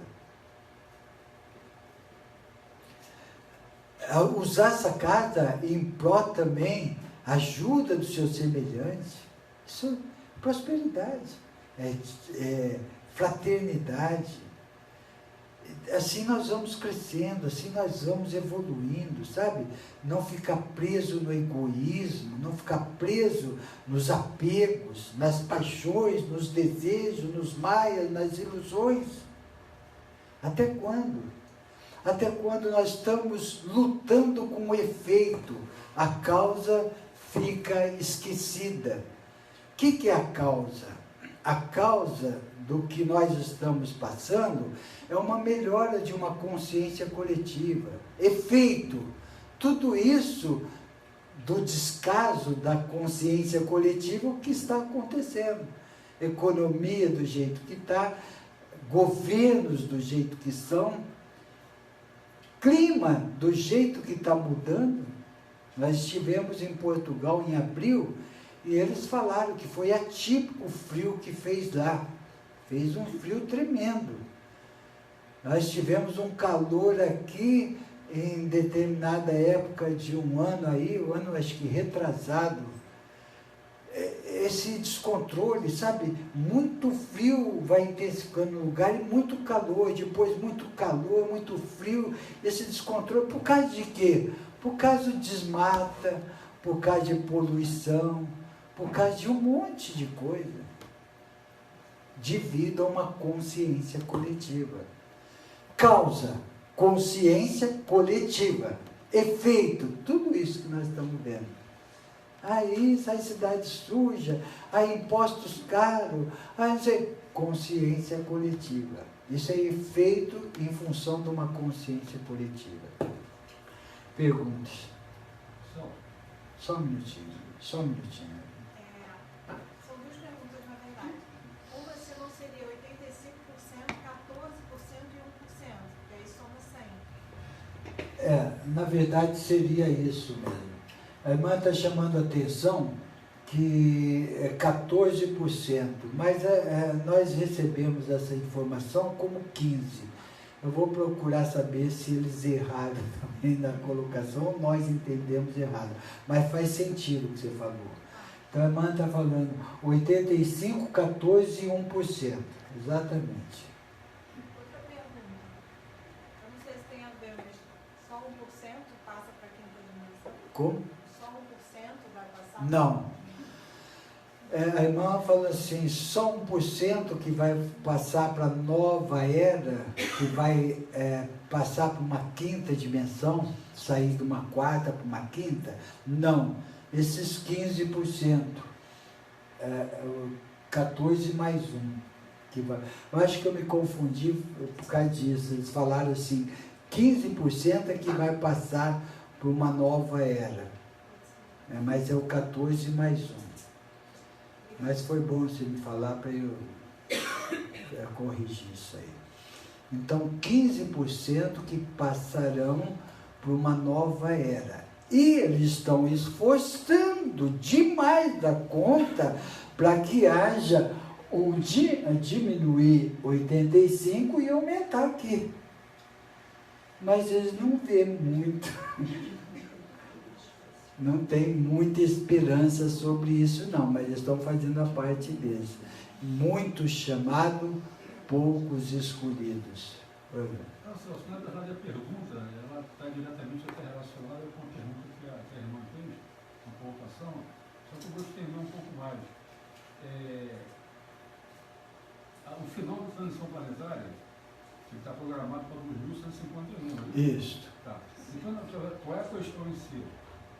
Usar essa casa em prol também, ajuda dos seus semelhantes. Isso é prosperidade, fraternidade. Assim nós vamos crescendo, assim nós vamos evoluindo, sabe? Não ficar preso no egoísmo, não ficar preso nos apegos, nas paixões, nos desejos, nos maias, nas ilusões. Até quando? Até quando nós estamos lutando com o efeito, a causa fica esquecida. O que é a causa? A causa do que nós estamos passando é uma melhora de uma consciência coletiva. Efeito, tudo isso do descaso da consciência coletiva, o que está acontecendo. Economia do jeito que está, governos do jeito que são, clima do jeito que está mudando. Nós estivemos em Portugal em abril e eles falaram que foi atípico o frio que fez lá. Fez um frio tremendo. Nós tivemos um calor aqui em determinada época de um ano aí, o ano acho que retrasado. Esse descontrole, sabe? Muito frio vai intensificando no lugar e muito calor, depois muito calor, muito frio. Esse descontrole, por causa de quê? Por causa de desmata, por causa de poluição, por causa de um monte de coisa. Devido a uma consciência coletiva. Causa, consciência coletiva. Efeito, tudo isso que nós estamos vendo. Aí sai cidade suja, aí impostos caros, aí consciência coletiva. Isso é efeito em função de uma consciência coletiva. Perguntas? Só um minutinho. São duas perguntas, na verdade. Uma, se não seria 85%, 14% e 1%, que aí soma 100. Na verdade seria isso mesmo. A irmã está chamando a atenção que é 14%, mas nós recebemos essa informação como 15%. Eu vou procurar saber se eles erraram também na colocação ou nós entendemos errado. Mas faz sentido o que você falou. Então a irmã está falando 85%, 14% e 1%. Exatamente. Outra pergunta. Eu não sei se tem a ver, mas só 1% passa para quem está dimensão? Como? Só 1% vai passar? Não. A irmã falou assim, só 1% que vai passar para a nova era, que vai passar para uma quinta dimensão, sair de uma quarta para uma quinta? Não, esses 15%, 14 mais 1. Que vai. Eu acho que eu me confundi por causa disso, eles falaram assim, 15% é que vai passar para uma nova era, mas é o 14 mais 1. E Mas foi bom você me falar para eu corrigir isso aí. Então, 15% que passarão por uma nova era. E eles estão esforçando demais da conta para que haja diminuir 85 e aumentar aqui. Mas eles não vê muito. Não tem muita esperança sobre isso, não, mas eles estão fazendo a parte deles. Muitos chamados, poucos escolhidos. Não, Celso, na verdade a pergunta, ela está diretamente até relacionada com a pergunta que a irmã fez, uma colocação, só que eu vou estender um pouco mais. O final da transição planetária está programado para 2151, não é isso? Isso. Tá. Então, qual é a questão em si?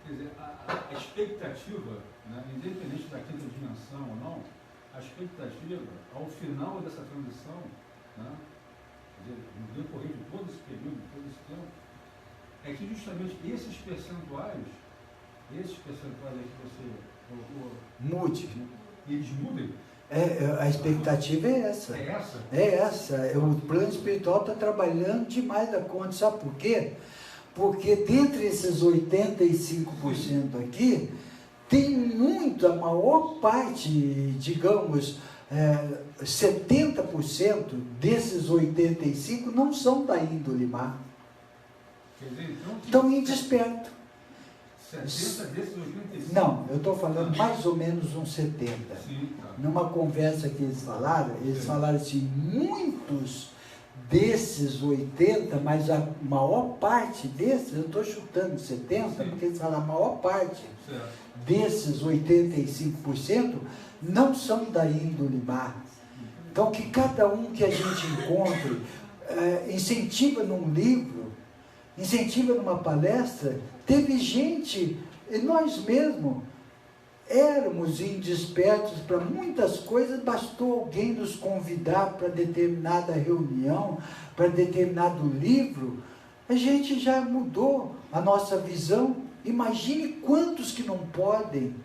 Quer dizer, a expectativa, né, independente da quinta dimensão ou não, a expectativa, ao final dessa transição, né, quer dizer, no decorrer de todo esse período, todo esse tempo, é que justamente esses percentuais aí que você colocou, Mude. eles mudem. A expectativa é essa. É essa? É essa. O plano espiritual está trabalhando demais da conta. Sabe por quê? Porque dentre esses 85% aqui, tem muito, a maior parte, digamos, 70% desses 85% não são da índole má. Quer dizer, então, Estão indespertos. 70 desses 85%? Não, eu estou falando mais ou menos uns 70%. Sim, tá. Numa conversa que eles falaram assim, muitos desses 80%, mas a maior parte desses, eu estou chutando 70%, Sim. porque eles falam a maior parte Certo. desses 85% não são da índole má. Então, que cada um que a gente encontre, incentiva num livro, incentiva numa palestra. Teve gente, e nós mesmos éramos indespertos para muitas coisas, bastou alguém nos convidar para determinada reunião, para determinado livro, a gente já mudou a nossa visão. Imagine quantos que não podem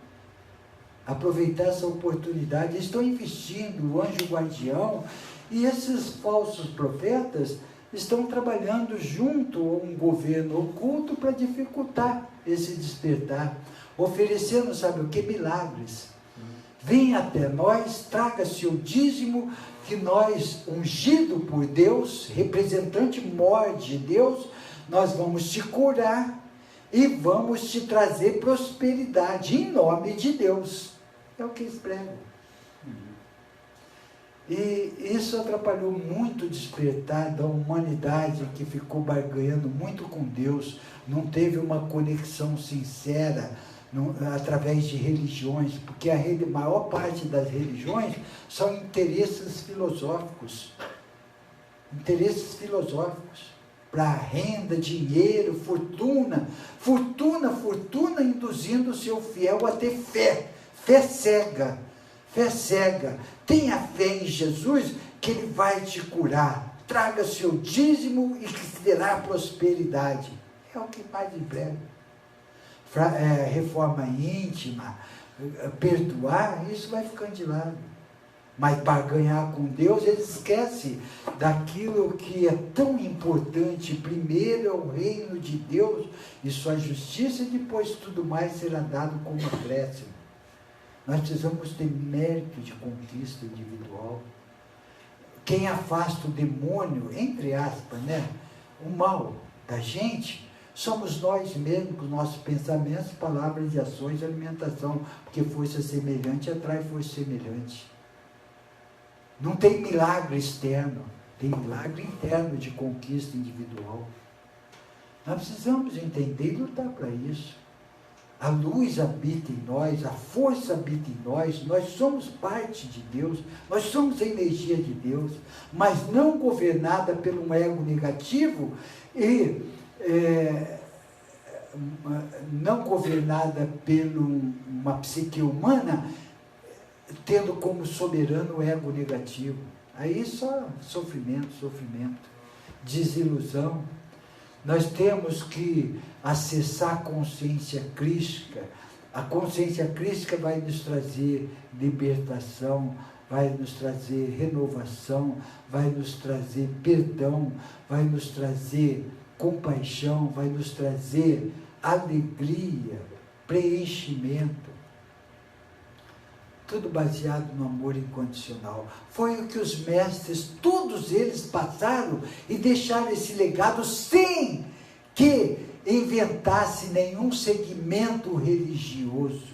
aproveitar essa oportunidade, estão investindo, o anjo guardião, e esses falsos profetas estão trabalhando junto a um governo oculto para dificultar esse despertar, oferecendo, sabe o que? Milagres. Venha até nós, traga seu dízimo, que nós, ungido por Deus, representante maior de Deus, nós vamos te curar e vamos te trazer prosperidade em nome de Deus. É o que eles pregam. E isso atrapalhou muito o despertar da humanidade, que ficou barganhando muito com Deus, não teve uma conexão sincera através de religiões, porque a maior parte das religiões são interesses filosóficos. Interesses filosóficos. Para renda, dinheiro, fortuna, induzindo o seu fiel a ter fé. Fé cega. Fé cega. Tenha fé em Jesus, que Ele vai te curar. Traga seu dízimo e que terá prosperidade. É o que mais emprega. Reforma íntima, perdoar, isso vai ficando de lado. Mas para ganhar com Deus, ele esquece daquilo que é tão importante. Primeiro é o reino de Deus e sua justiça, e depois tudo mais será dado como acréscimo. Nós precisamos ter mérito de conquista individual. Quem afasta o demônio, entre aspas, né, o mal da gente, somos nós mesmos, com nossos pensamentos, palavras e ações, alimentação, porque força semelhante atrai força semelhante. Não tem milagre externo, tem milagre interno de conquista individual. Nós precisamos entender e lutar para isso. A luz habita em nós, a força habita em nós somos parte de Deus, nós somos a energia de Deus, mas não governada pelo um ego negativo e não governada por uma psique humana, tendo como soberano o ego negativo. Aí só sofrimento, desilusão. Nós temos que acessar a consciência crística A consciência crística vai nos trazer libertação, vai nos trazer renovação, vai nos trazer perdão, vai nos trazer compaixão, vai nos trazer alegria, preenchimento. Tudo baseado no amor incondicional. Foi o que os mestres, todos eles passaram e deixaram esse legado sem que inventasse nenhum segmento religioso.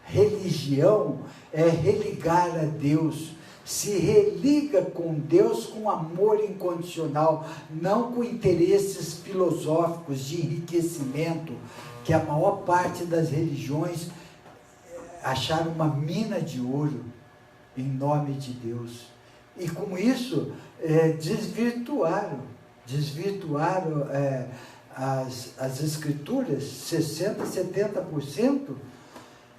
Religião é religar a Deus. Se religa com Deus com amor incondicional, não com interesses filosóficos de enriquecimento, que a maior parte das religiões acharam uma mina de ouro em nome de Deus. E com isso, desvirtuaram as escrituras, 60%, 70%.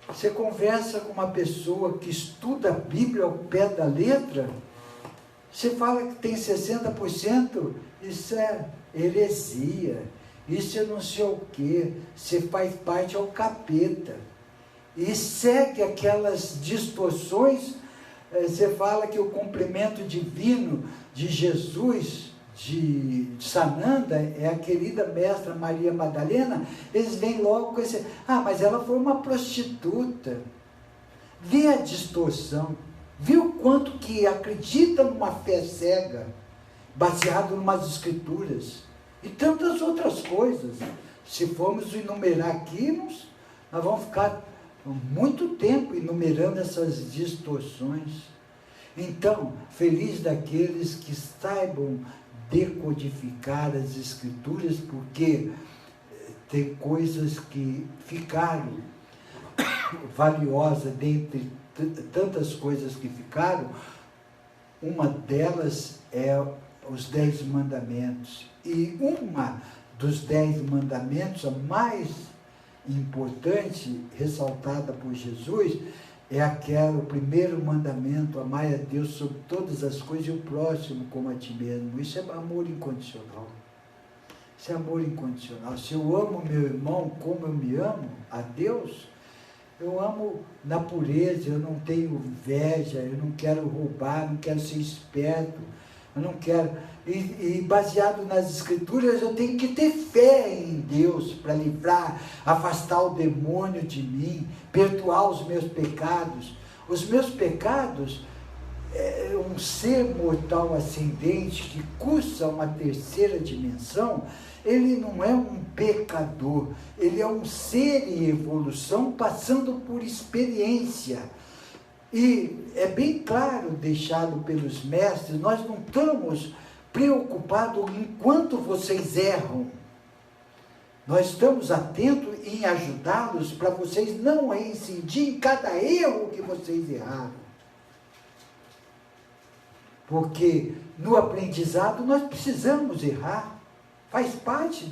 Você conversa com uma pessoa que estuda a Bíblia ao pé da letra, você fala que tem 60%, isso é heresia, isso é não sei o quê, você faz parte ao capeta. E segue aquelas distorções. Você fala que o complemento divino de Jesus, de Sananda, é a querida mestra Maria Madalena. Eles vêm logo com esse: mas ela foi uma prostituta. Vê a distorção, vê o quanto que acredita numa fé cega, baseado em umas escrituras, e tantas outras coisas. Se formos enumerar aqui, nós vamos ficar muito tempo enumerando essas distorções. Então, feliz daqueles que saibam decodificar as escrituras, porque tem coisas que ficaram valiosas dentre tantas coisas que ficaram. Uma delas é os 10 mandamentos, e uma dos 10 mandamentos, a mais importante, ressaltada por Jesus, é o primeiro mandamento: amai a Deus sobre todas as coisas e o próximo como a ti mesmo. Isso é amor incondicional. Isso é amor incondicional. Se eu amo meu irmão como eu me amo a Deus, eu amo na pureza, eu não tenho inveja, eu não quero roubar, não quero ser esperto, eu não quero. E baseado nas escrituras, eu tenho que ter fé em Deus para livrar, afastar o demônio de mim, perdoar os meus pecados. Os meus pecados, um ser mortal ascendente que cursa uma terceira dimensão, ele não é um pecador, ele é um ser em evolução passando por experiência. E é bem claro, deixado pelos mestres, nós não estamos preocupados enquanto vocês erram. Nós estamos atentos em ajudá-los para vocês não reincidirem em cada erro que vocês erraram. Porque no aprendizado nós precisamos errar. Faz parte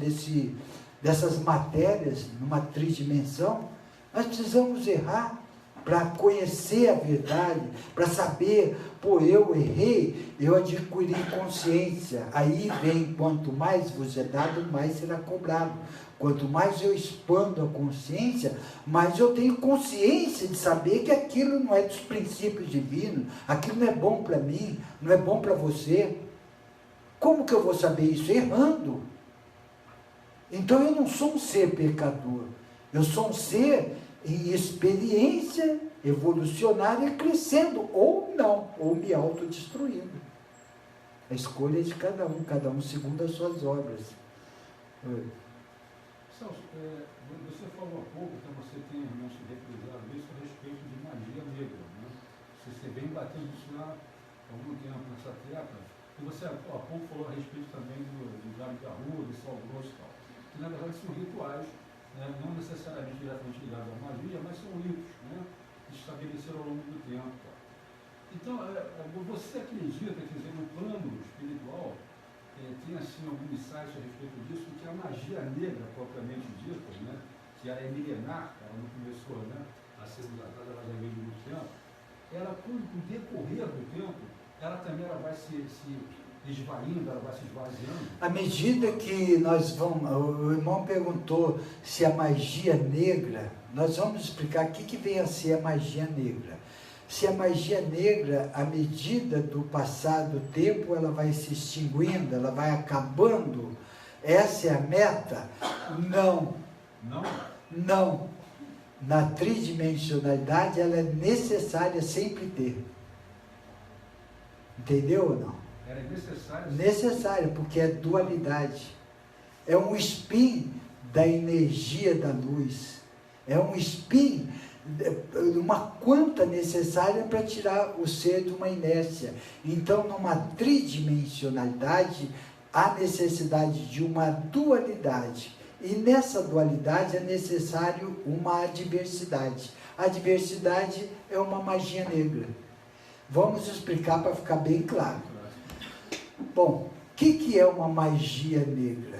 dessas matérias, numa tridimensão. Nós precisamos errar para conhecer a verdade, para saber: eu errei, eu adquiri consciência. Aí vem: quanto mais vos é dado, mais será cobrado. Quanto mais eu expando a consciência, mais eu tenho consciência de saber que aquilo não é dos princípios divinos, aquilo não é bom para mim, não é bom para você. Como que eu vou saber isso? Errando. Então eu não sou um ser pecador, eu sou um ser em experiência evolucionária, crescendo ou não, ou me autodestruindo. A escolha é de cada um segundo as suas obras. Celso, você falou há pouco que você tem reprisado isso a respeito de magia negra, né? Você vem batendo isso há algum tempo nessa tecla, e você há pouco falou a respeito também do Gabi da Rua, do Sal Grosso e tal, que na verdade são rituais, né? Não necessariamente diretamente ligados à magia, mas são ritos, né? Que se estabeleceram ao longo do tempo. Tá? Então, você acredita, quer dizer, no plano espiritual, tem assim algum insight a respeito disso, que a magia negra, propriamente dita, né, que ela é milenar, ela não começou, né, a ser usadas, ela já vem de muito tempo, ela, com o decorrer do tempo, ela também vai se esvaindo, ela vai se esvaziando? À medida que nós vamos, o irmão perguntou se a magia negra, nós vamos explicar o que vem a ser a magia negra. Se a magia negra, à medida do passar do tempo, ela vai se extinguindo, ela vai acabando, essa é a meta? Não. Não? Não. Na tridimensionalidade, ela é necessária sempre ter. Entendeu ou não? Era necessário? Necessária, porque é dualidade. É um spin da energia da luz. É um spin, uma quanta necessária para tirar o ser de uma inércia. Então, numa tridimensionalidade, há necessidade de uma dualidade. E nessa dualidade é necessário uma adversidade. A adversidade é uma magia negra. Vamos explicar para ficar bem claro. Bom, o que é uma magia negra?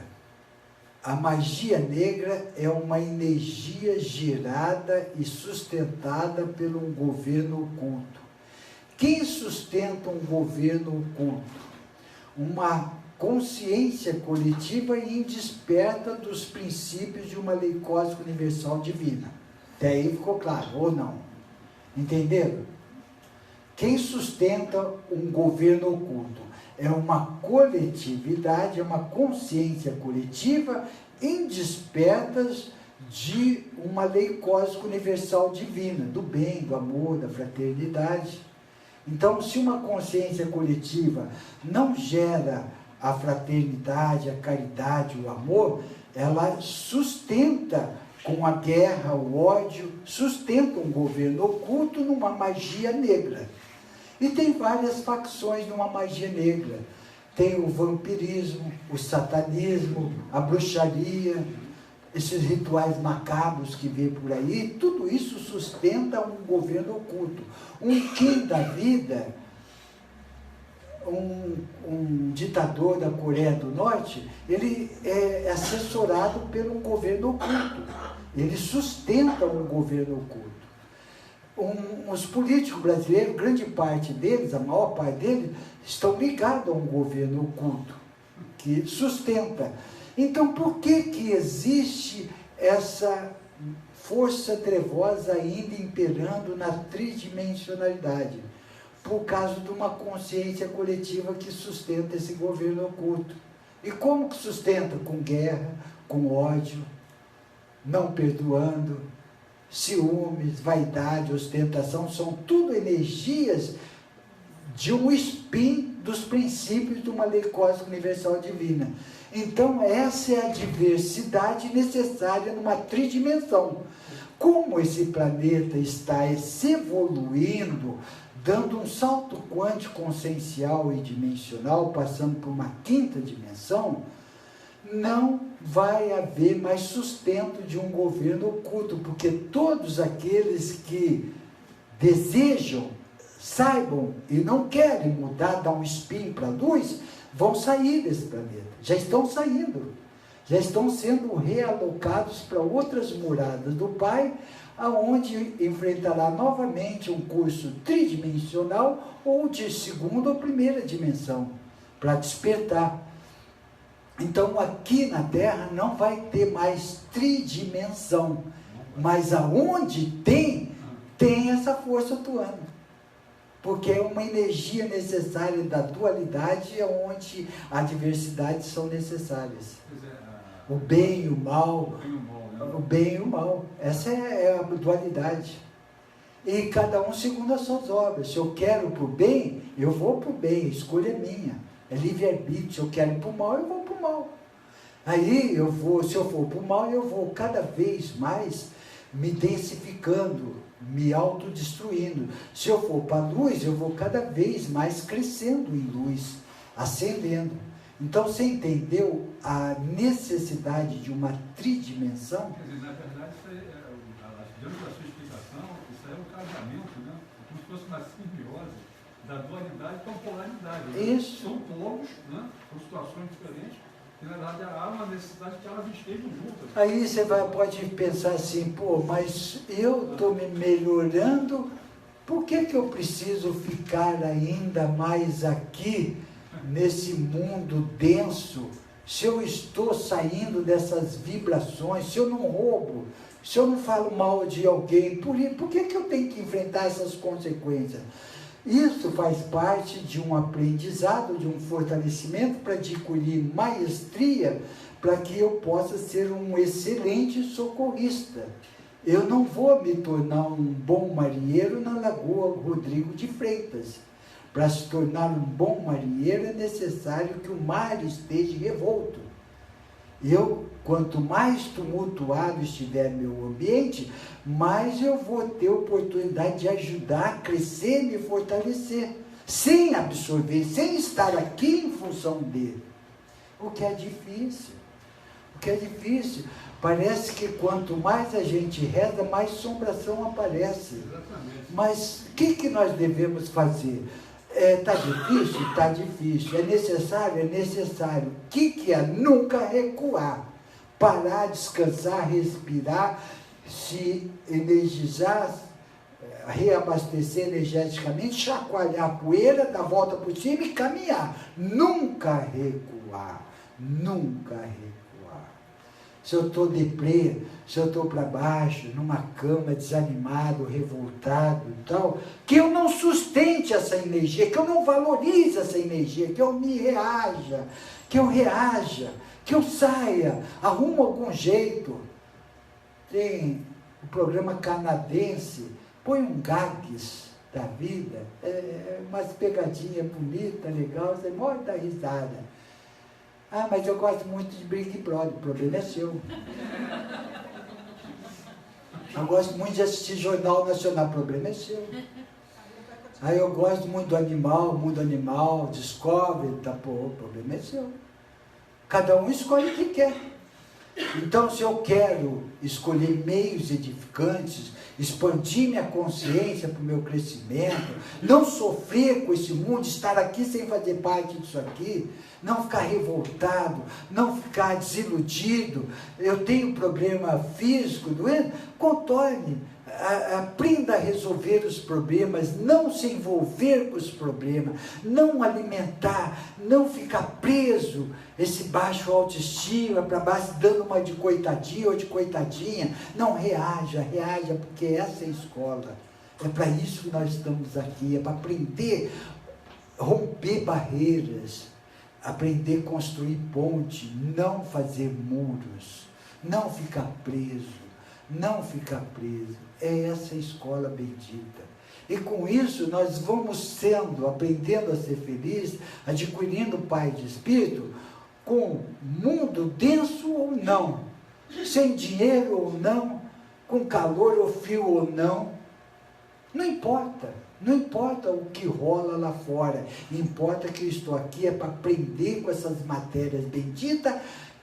A magia negra é uma energia gerada e sustentada pelo governo oculto. Quem sustenta um governo oculto? Uma consciência coletiva e indesperta dos princípios de uma lei cósmica universal divina. Até aí ficou claro, ou não? Entenderam? Quem sustenta um governo oculto? É uma coletividade, é uma consciência coletiva indespertas de uma lei cósmica universal divina, do bem, do amor, da fraternidade. Então, se uma consciência coletiva não gera a fraternidade, a caridade, o amor, ela sustenta com a guerra, o ódio, sustenta um governo oculto numa magia negra. E tem várias facções numa magia negra. Tem o vampirismo, o satanismo, a bruxaria, esses rituais macabros que vê por aí, tudo isso sustenta um governo oculto. Um Kim da vida, um ditador da Coreia do Norte, ele é assessorado pelo governo oculto. Ele sustenta um governo oculto. Os políticos brasileiros, grande parte deles, a maior parte deles, estão ligados a um governo oculto, que sustenta. Então, por que existe essa força trevosa ainda imperando na tridimensionalidade? Por causa de uma consciência coletiva que sustenta esse governo oculto. E como que sustenta? Com guerra, com ódio, não perdoando, ciúmes, vaidade, ostentação, são tudo energias de um spin dos princípios de uma lei cósmica universal divina. Então, essa é a diversidade necessária numa tridimensão. Como esse planeta está se evoluindo, dando um salto quântico consciencial e dimensional, passando por uma quinta dimensão, não vai haver mais sustento de um governo oculto, porque todos aqueles que desejam, saibam e não querem mudar, dar um spin para a luz, vão sair desse planeta. Já estão saindo, já estão sendo realocados para outras moradas do Pai, aonde enfrentará novamente um curso tridimensional ou de segunda ou primeira dimensão, para despertar. Então, aqui na Terra não vai ter mais tridimensão, mas aonde tem essa força atuando, porque é uma energia necessária da dualidade, onde a diversidade são necessárias. O bem e o mal, o bem e o mal, essa é a dualidade. E cada um segundo as suas obras. Se eu quero para o bem, eu vou para o bem, a escolha é minha. É livre-arbítrio. Se eu quero ir para o mal, eu vou para o mal. Aí eu vou, se eu for para o mal, eu vou cada vez mais me densificando, me autodestruindo. Se eu for para a luz, eu vou cada vez mais crescendo em luz, ascendendo. Então, você entendeu a necessidade de uma tridimensão? Quer dizer, na verdade, isso aí, dentro da sua explicação, isso aí é um casamento, né? Como se fosse uma simbiose da dualidade com a polaridade. Isso. São polos, né? Com situações diferentes, e na verdade há uma necessidade que elas estejam juntas. Aí você pode pensar assim, pô, mas eu estou me melhorando, por que eu preciso ficar ainda mais aqui nesse mundo denso, se eu estou saindo dessas vibrações, se eu não roubo, se eu não falo mal de alguém, por que eu tenho que enfrentar essas consequências? Isso faz parte de um aprendizado, de um fortalecimento para adquirir maestria, para que eu possa ser um excelente socorrista. Eu não vou me tornar um bom marinheiro na Lagoa Rodrigo de Freitas. Para se tornar um bom marinheiro é necessário que o mar esteja revolto. Quanto mais tumultuado estiver meu ambiente, mais eu vou ter oportunidade de ajudar a crescer, me fortalecer, sem absorver, sem estar aqui em função dele. O que é difícil. Parece que quanto mais a gente reza, mais assombração aparece. Exatamente. Mas o que nós devemos fazer? Está difícil? Está difícil. É necessário? É necessário. O que é? Nunca recuar. Parar, descansar, respirar, se energizar, reabastecer energeticamente, chacoalhar a poeira, dar a volta por cima e caminhar. Nunca recuar. Nunca recuar. Se eu estou deprê, se eu estou para baixo, numa cama, desanimado, revoltado e tal, que eu não sustente essa energia, que eu não valorize essa energia, que eu me reaja, que eu saia, arrumo algum jeito. Tem o programa canadense, põe um gags da vida, umas pegadinhas bonitas, legal, você morre da risada. Ah, mas eu gosto muito de Big Brother, o problema é seu. Eu gosto muito de assistir Jornal Nacional, o problema é seu. Aí eu gosto muito do animal, Mundo Animal, Discovery, o problema é seu. Cada um escolhe o que quer. Então, se eu quero escolher meios edificantes, expandir minha consciência para o meu crescimento, não sofrer com esse mundo, estar aqui sem fazer parte disso aqui, não ficar revoltado, não ficar desiludido, eu tenho problema físico, doente, contorne, aprenda a resolver os problemas, não se envolver com os problemas, não alimentar, não ficar preso, esse baixo autoestima para baixo, dando uma de coitadinho ou de coitadinha. Não, reaja, porque essa é a escola. É para isso que nós estamos aqui, é para aprender a romper barreiras, aprender a construir ponte, não fazer muros, não ficar preso. É essa escola bendita. E com isso nós vamos aprendendo a ser feliz, adquirindo paz de espírito, com mundo denso ou não, sem dinheiro ou não, com calor ou frio ou não, não importa o que rola lá fora, importa que eu estou aqui para aprender com essas matérias benditas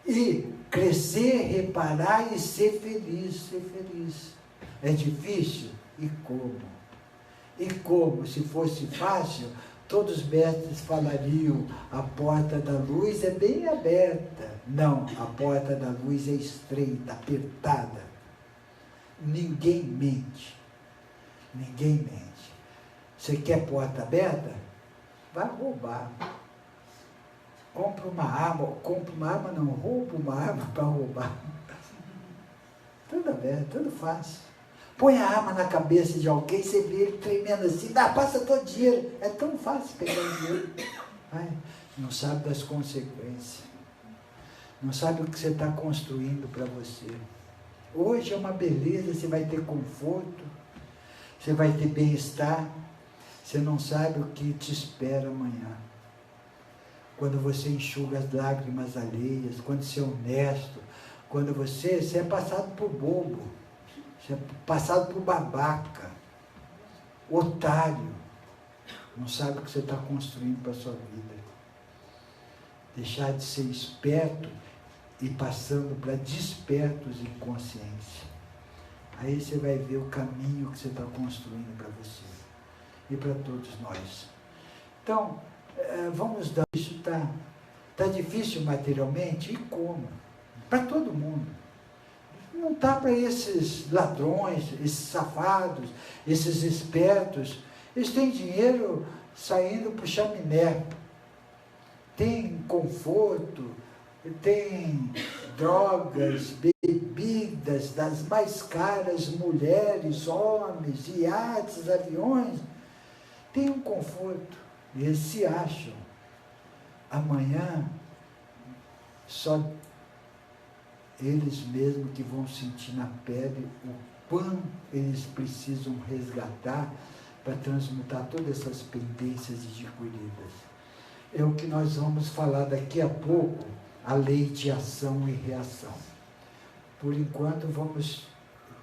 e crescer, reparar e ser feliz. É difícil? E como? Se fosse fácil, todos os mestres falariam, a porta da luz é bem aberta. Não, a porta da luz é estreita, apertada. Ninguém mente. Você quer porta aberta? Vai roubar. Compra uma arma não, rouba uma arma para roubar. Tudo aberto, tudo fácil. Põe a arma na cabeça de alguém, você vê ele tremendo assim, passa todo dinheiro. É tão fácil pegar o dinheiro. Não sabe das consequências. Não sabe o que você está construindo para você. Hoje é uma beleza, você vai ter conforto, você vai ter bem-estar. Você não sabe o que te espera amanhã. Quando você enxuga as lágrimas alheias, quando você é honesto, quando você é passado por bobo, você é passado por babaca, otário, não sabe o que você está construindo para a sua vida. Deixar de ser esperto e passando para despertos e consciência. Aí você vai ver o caminho que você está construindo para você e para todos nós. Então, vamos dar, isso está difícil materialmente, e como? Para todo mundo. Não está para esses ladrões, esses safados, esses espertos. Eles têm dinheiro saindo para o chaminé. tem conforto, tem drogas, bebidas das mais caras, mulheres, homens, iates, aviões, tem um conforto, e eles se acham. Amanhã, só eles mesmos que vão sentir na pele o quanto eles precisam resgatar para transmutar todas essas pendências adquiridas. É o que nós vamos falar daqui a pouco, a lei de ação e reação. Por enquanto, vamos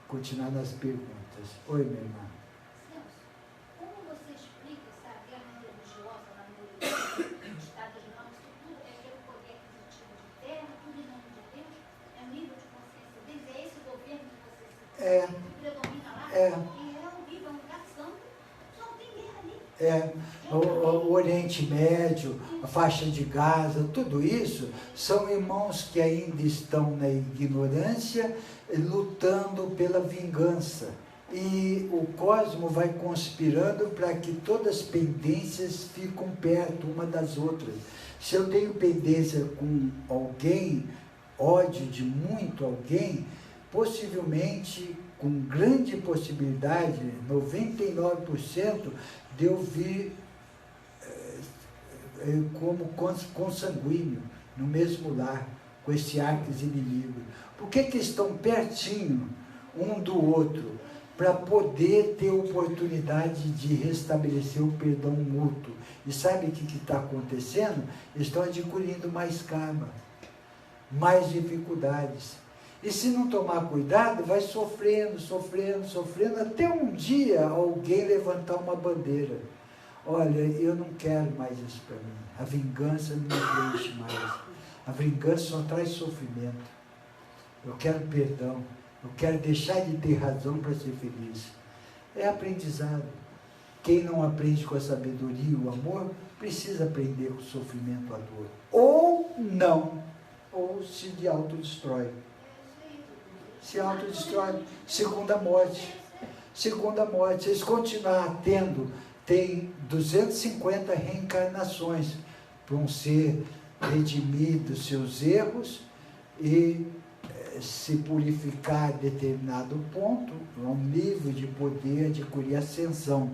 continuar nas perguntas. Oi, minha irmã. Celso, como você explica essa guerra religiosa na maioria dos estados não? Isso tudo é pelo poder aquisitivo de terra, tudo em nome de Deus? É o nível de consciência deles? É esse governo que você citou, que predomina lá? E é horrível, é um lugar santo, só tem guerra ali. O Oriente Médio, a faixa de Gaza, tudo isso são irmãos que ainda estão na ignorância, lutando pela vingança. E o cosmo vai conspirando para que todas as pendências fiquem perto uma das outras. Se eu tenho pendência com alguém, ódio de muito alguém, possivelmente, com grande possibilidade, 99%, de eu vir como consanguíneo, no mesmo lar, com esse arques inimigo. Por que estão pertinho um do outro? Para poder ter oportunidade de restabelecer o perdão mútuo. E sabe o que está acontecendo? Estão adquirindo mais karma, mais dificuldades. E se não tomar cuidado, vai sofrendo, até um dia alguém levantar uma bandeira. Olha, eu não quero mais isso para mim. A vingança não me preenche mais. A vingança só traz sofrimento. Eu quero perdão. Eu quero deixar de ter razão para ser feliz. É aprendizado. Quem não aprende com a sabedoria e o amor, precisa aprender com o sofrimento, a dor. Ou não. Ou se autodestrói. Se autodestrói. Segunda morte. Segunda morte. Eles continuam tendo, tem 250 reencarnações para um ser redimir dos seus erros e se purificar a determinado ponto, a um nível de poder adquirir ascensão.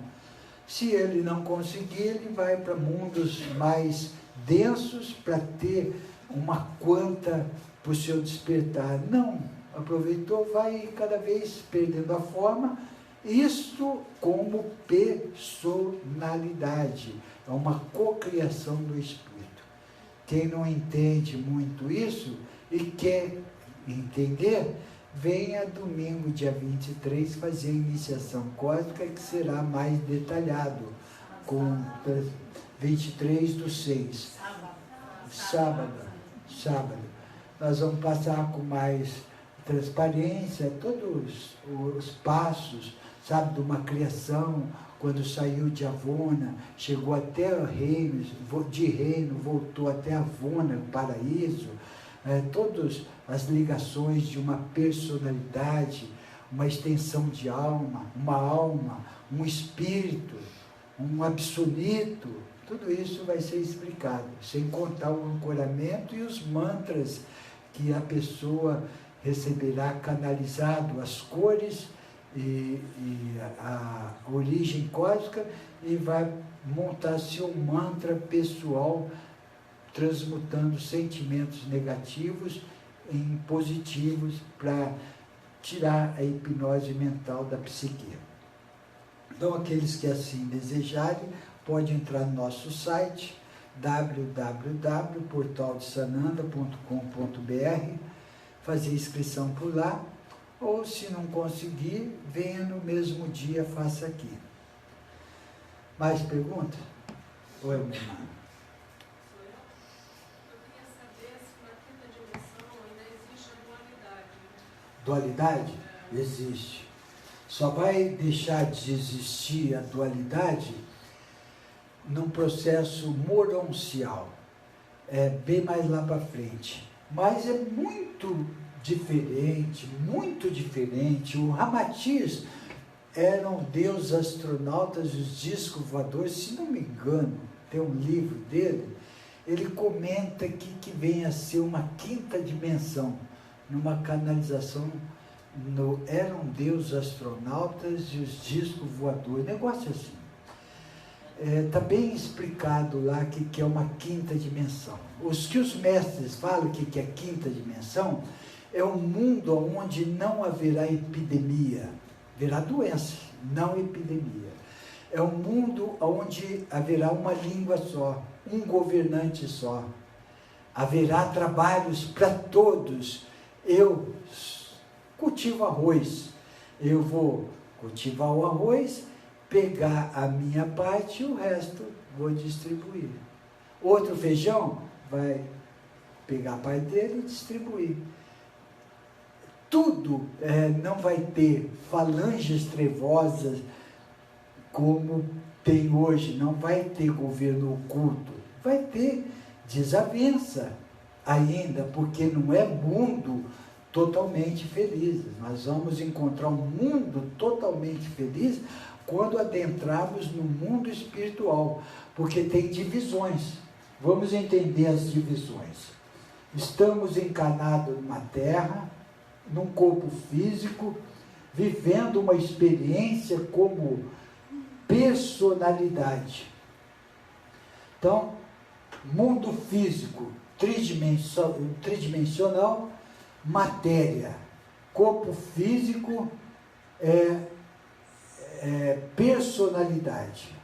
Se ele não conseguir, ele vai para mundos mais densos para ter uma quanta para o seu despertar. Não, aproveitou, vai cada vez perdendo a forma. Isto como personalidade, é uma cocriação do espírito. Quem não entende muito isso e quer entender, venha domingo, dia 23, fazer a iniciação cósmica, que será mais detalhado, com 23/6. Sábado. Nós vamos passar com mais transparência, todos os passos, sabe, de uma criação, quando saiu de Avona, chegou até o reino, de reino, voltou até Avona, paraíso, todas as ligações de uma personalidade, uma extensão de alma, um espírito, um absoluto, tudo isso vai ser explicado, sem contar o ancoramento e os mantras que a pessoa receberá canalizado, as cores e a origem cósmica, e vai montar seu mantra pessoal, transmutando sentimentos negativos em positivos para tirar a hipnose mental da psique. Então, aqueles que assim desejarem, podem entrar no nosso site www.portaldesananda.com.br, fazer inscrição por lá, ou se não conseguir, venha no mesmo dia, faça aqui. Mais perguntas? Oi, minha irmã. Dualidade? Existe. Só vai deixar de existir a dualidade num processo moroncial. É bem mais lá para frente. Mas é muito diferente. O Ramatiz eram deuses astronautas, os discos voadores, se não me engano, tem um livro dele, ele comenta que vem a ser uma quinta dimensão, numa canalização, eram Deus astronautas e os discos voadores, negócio assim. Está bem explicado lá que é uma quinta dimensão. Os mestres falam que é quinta dimensão é um mundo onde não haverá epidemia, haverá doença, não epidemia. É um mundo onde haverá uma língua só, um governante só. Haverá trabalhos para todos. Eu cultivo arroz, eu vou cultivar o arroz, pegar a minha parte e o resto vou distribuir. Outro feijão vai pegar a parte dele e distribuir. Tudo não vai ter falanges trevosas como tem hoje, não vai ter governo oculto, vai ter desavença ainda, porque não é mundo totalmente feliz. Nós vamos encontrar um mundo totalmente feliz quando adentrarmos no mundo espiritual, porque tem divisões. Vamos entender as divisões. Estamos encarnados numa terra, num corpo físico, vivendo uma experiência como personalidade. Então, mundo físico, tridimensional, matéria, corpo físico, personalidade.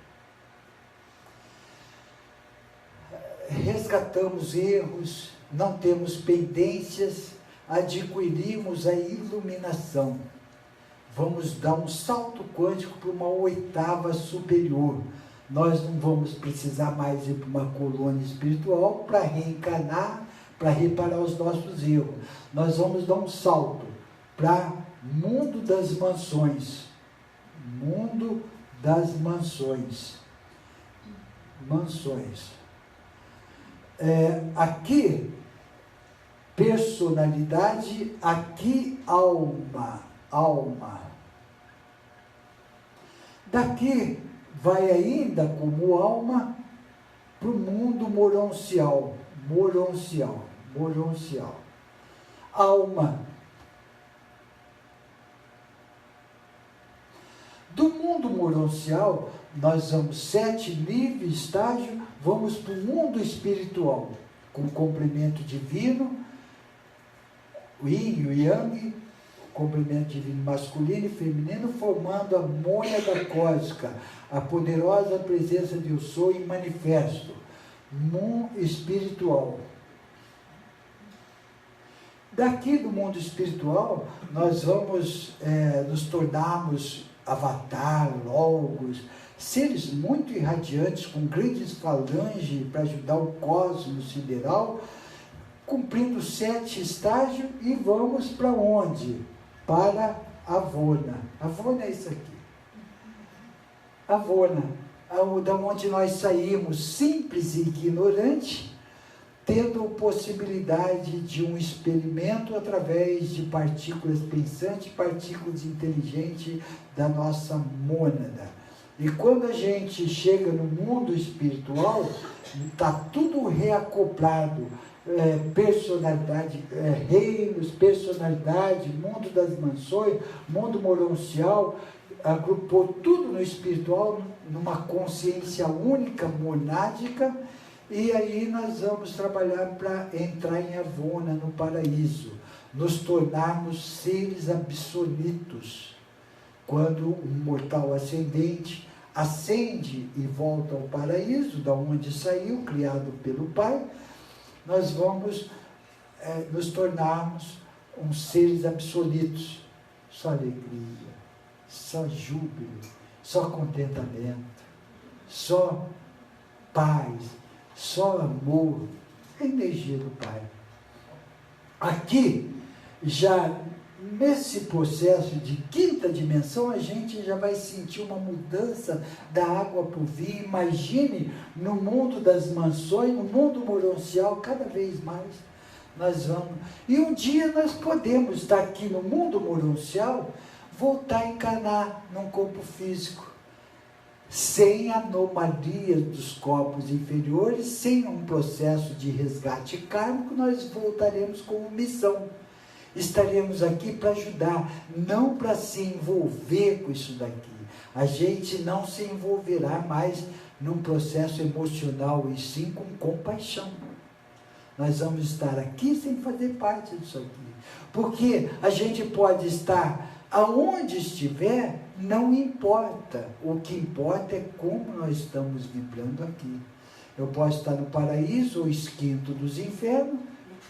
Resgatamos erros, não temos pendências, adquirimos a iluminação. Vamos dar um salto quântico para uma oitava superior. Nós não vamos precisar mais ir para uma colônia espiritual para reencarnar, para reparar os nossos erros. Nós vamos dar um salto para mundo das mansões. Mundo das mansões. Mansões. Aqui, personalidade, aqui, alma. Daqui, vai ainda como alma para o mundo moroncial. Alma. Do mundo moroncial, nós vamos 7 níveis, estágio, vamos para o mundo espiritual, com o complemento divino, o yin e o yang, complemento divino masculino e feminino, formando a mônada cósmica, a poderosa presença de Eu Sou em manifesto, mundo espiritual. Daqui do mundo espiritual, nós vamos nos tornarmos avatar, logos, seres muito irradiantes, com grandes falanges para ajudar o cosmos sideral, cumprindo 7 estágios, e vamos para onde? Para Avona. Avona é isso aqui. Avona, da onde nós saímos simples e ignorante, tendo possibilidade de um experimento através de partículas pensantes, partículas inteligentes da nossa mônada. E quando a gente chega no mundo espiritual, está tudo reacoplado, personalidade, reinos, personalidade, mundo das mansões, mundo moroncial, agrupou tudo no espiritual, numa consciência única, monádica, e aí nós vamos trabalhar para entrar em Avona, no paraíso, nos tornarmos seres absolutos. Quando um mortal ascendente ascende e volta ao paraíso, da onde saiu, criado pelo Pai, nós vamos nos tornarmos uns seres absolutos. Só alegria, só júbilo, só contentamento, só paz, só amor, a energia do Pai. Aqui, já nesse processo de quinta dimensão, a gente já vai sentir uma mudança da água para o vinho. Imagine no mundo das mansões, no mundo moroncial, cada vez mais nós vamos. E um dia nós podemos estar aqui no mundo moroncial, voltar a encarnar num corpo físico, sem anomalias dos corpos inferiores, sem um processo de resgate kármico, nós voltaremos como missão. Estaremos aqui para ajudar, não para se envolver com isso daqui. A gente não se envolverá mais num processo emocional, e sim com compaixão. Nós vamos estar aqui sem fazer parte disso aqui. Porque a gente pode estar aonde estiver, não importa. O que importa é como nós estamos vibrando aqui. Eu posso estar no paraíso ou esquinto dos infernos,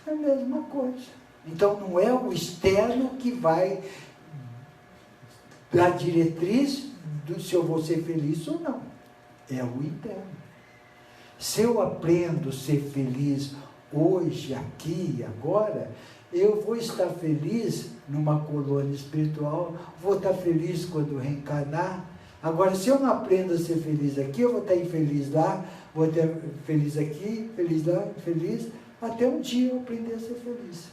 é a mesma coisa. Então não é o externo que vai dar diretriz do se eu vou ser feliz ou não. É o interno. Se eu aprendo a ser feliz hoje, aqui e agora, eu vou estar feliz numa colônia espiritual, vou estar feliz quando reencarnar. Agora, se eu não aprendo a ser feliz aqui, eu vou estar infeliz lá, vou estar feliz aqui, feliz lá, infeliz, até um dia eu aprender a ser feliz.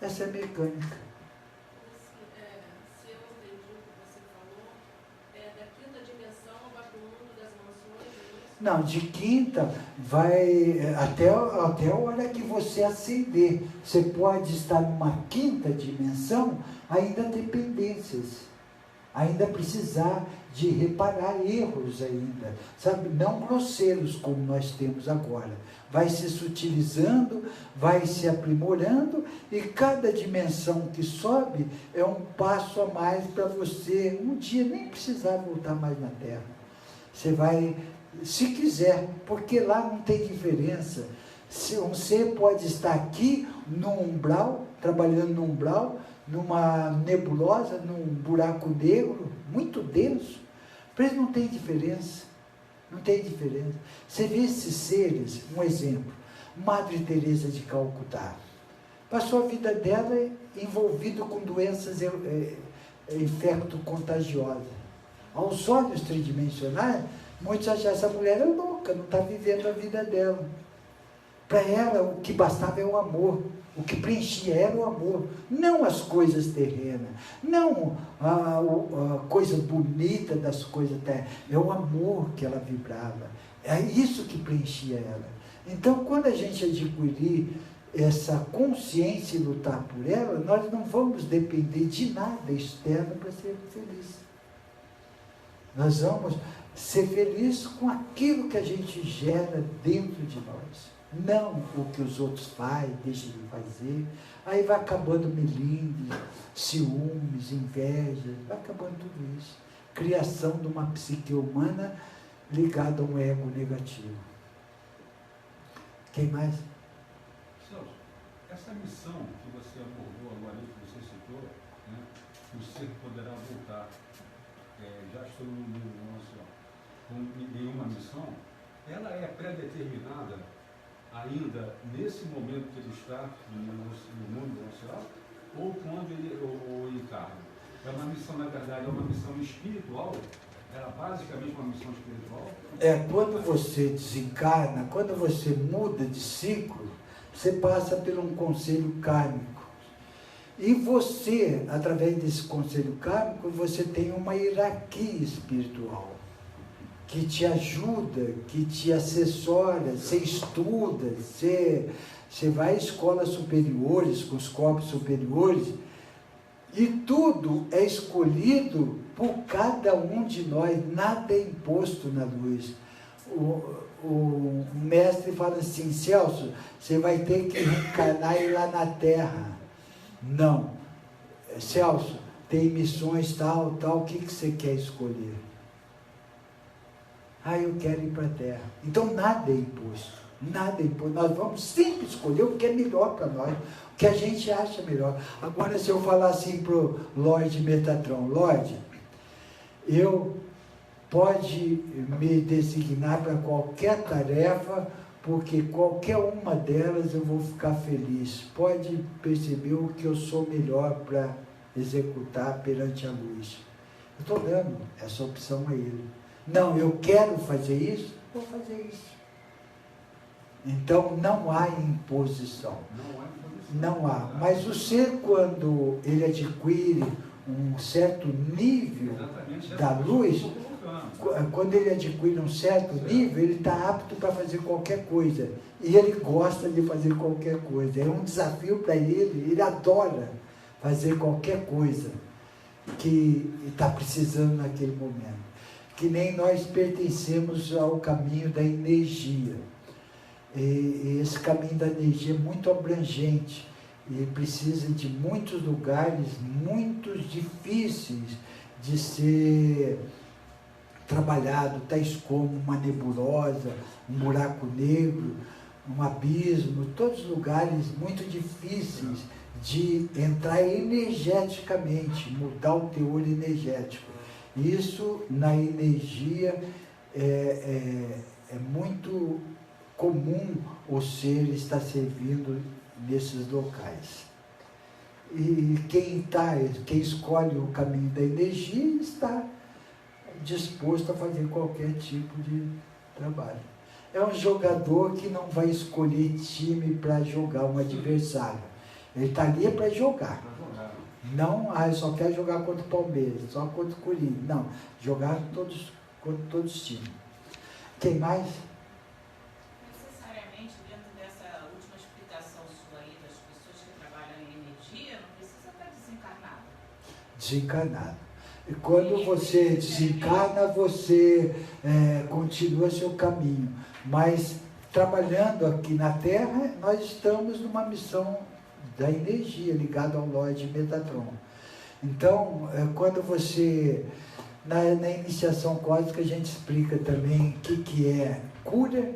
Essa é a mecânica. Se eu entendi o que você falou, da quinta dimensão vai para o mundo das mansões, é isso? Não, de quinta vai até a hora que você ascender. Você pode estar numa quinta dimensão, ainda dependências, ainda precisar de reparar erros ainda, sabe? Não grosseiros como nós temos agora. Vai se sutilizando, vai se aprimorando, e cada dimensão que sobe é um passo a mais para você um dia nem precisar voltar mais na Terra. Você vai, se quiser, porque lá não tem diferença. Um ser pode estar aqui no umbral, trabalhando no umbral, numa nebulosa, num buraco negro, muito denso. Para eles não tem diferença. Não tem diferença. Você vê esses seres, um exemplo, Madre Teresa de Calcutá. Passou a vida dela envolvida com doenças infecto-contagiosas. Aos olhos tridimensionais, muitos acham que essa mulher é louca, não está vivendo a vida dela. Para ela, o que bastava é o amor. O que preenchia era o amor, não as coisas terrenas, não a coisa bonita das coisas terrenas, é o amor que ela vibrava, é isso que preenchia ela. Então, quando a gente adquirir essa consciência e lutar por ela, nós não vamos depender de nada externo para ser feliz. Nós vamos ser felizes com aquilo que a gente gera dentro de nós. Não o que os outros fazem, deixam de fazer. Aí vai acabando melindres, ciúmes, inveja, vai acabando tudo isso. Criação de uma psique humana ligada a um ego negativo. Quem mais? Celso, essa missão que você abordou agora, que você citou, né, o ser poderá voltar, já estou no mundo emocional, com nenhuma missão, ela é pré-determinada ainda nesse momento que ele está no mundo emocional, ou quando ele encarna? É uma missão, na verdade, é uma missão espiritual? Era basicamente uma missão espiritual? Quando você desencarna, quando você muda de ciclo, você passa por um conselho kármico. E você, através desse conselho kármico, você tem uma hierarquia espiritual que te ajuda, que te assessora, você estuda, você vai a escolas superiores, com os corpos superiores, e tudo é escolhido por cada um de nós, nada é imposto na luz. O mestre fala assim: Celso, você vai ter que reencarnar e ir lá na Terra. Não. Celso, tem missões tal, o que você quer escolher? Eu quero ir para a Terra. Então nada é imposto. Nada é imposto. Nós vamos sempre escolher o que é melhor para nós, o que a gente acha melhor. Agora, se eu falar assim para o Lorde Metatron: Lorde, eu pode me designar para qualquer tarefa, porque qualquer uma delas eu vou ficar feliz. Pode perceber o que eu sou melhor para executar perante a luz. Eu estou dando essa opção a ele. Não, eu quero fazer isso, vou fazer isso. Então, não há imposição. Não há. Mas o ser, quando ele adquire um certo nível da luz, bacana. Quando ele adquire um certo nível, ele está apto para fazer qualquer coisa. E ele gosta de fazer qualquer coisa. É um desafio para ele adora fazer qualquer coisa que está precisando naquele momento. Que nem nós pertencemos ao caminho da energia. E esse caminho da energia é muito abrangente e precisa de muitos lugares muito difíceis de ser trabalhado, tais como uma nebulosa, um buraco negro, um abismo, todos lugares muito difíceis de entrar energeticamente, mudar o teor energético. Isso na energia é muito comum o ser estar servindo nesses locais. E quem escolhe o caminho da energia está disposto a fazer qualquer tipo de trabalho. É um jogador que não vai escolher time para jogar um adversário. Ele está ali para jogar. Não, eu só quero jogar contra o Palmeiras, só contra o Corinthians. Não, jogar contra todos os times. Quem mais? Necessariamente, dentro dessa última explicação sua aí, das pessoas que trabalham em energia, não precisa estar desencarnado. Desencarnado. E quando você desencarna, você continua seu caminho. Mas, trabalhando aqui na Terra, nós estamos numa missão da energia, ligada ao Lorde Metatron. Então, quando você... Na iniciação cósmica, a gente explica também o que é cura,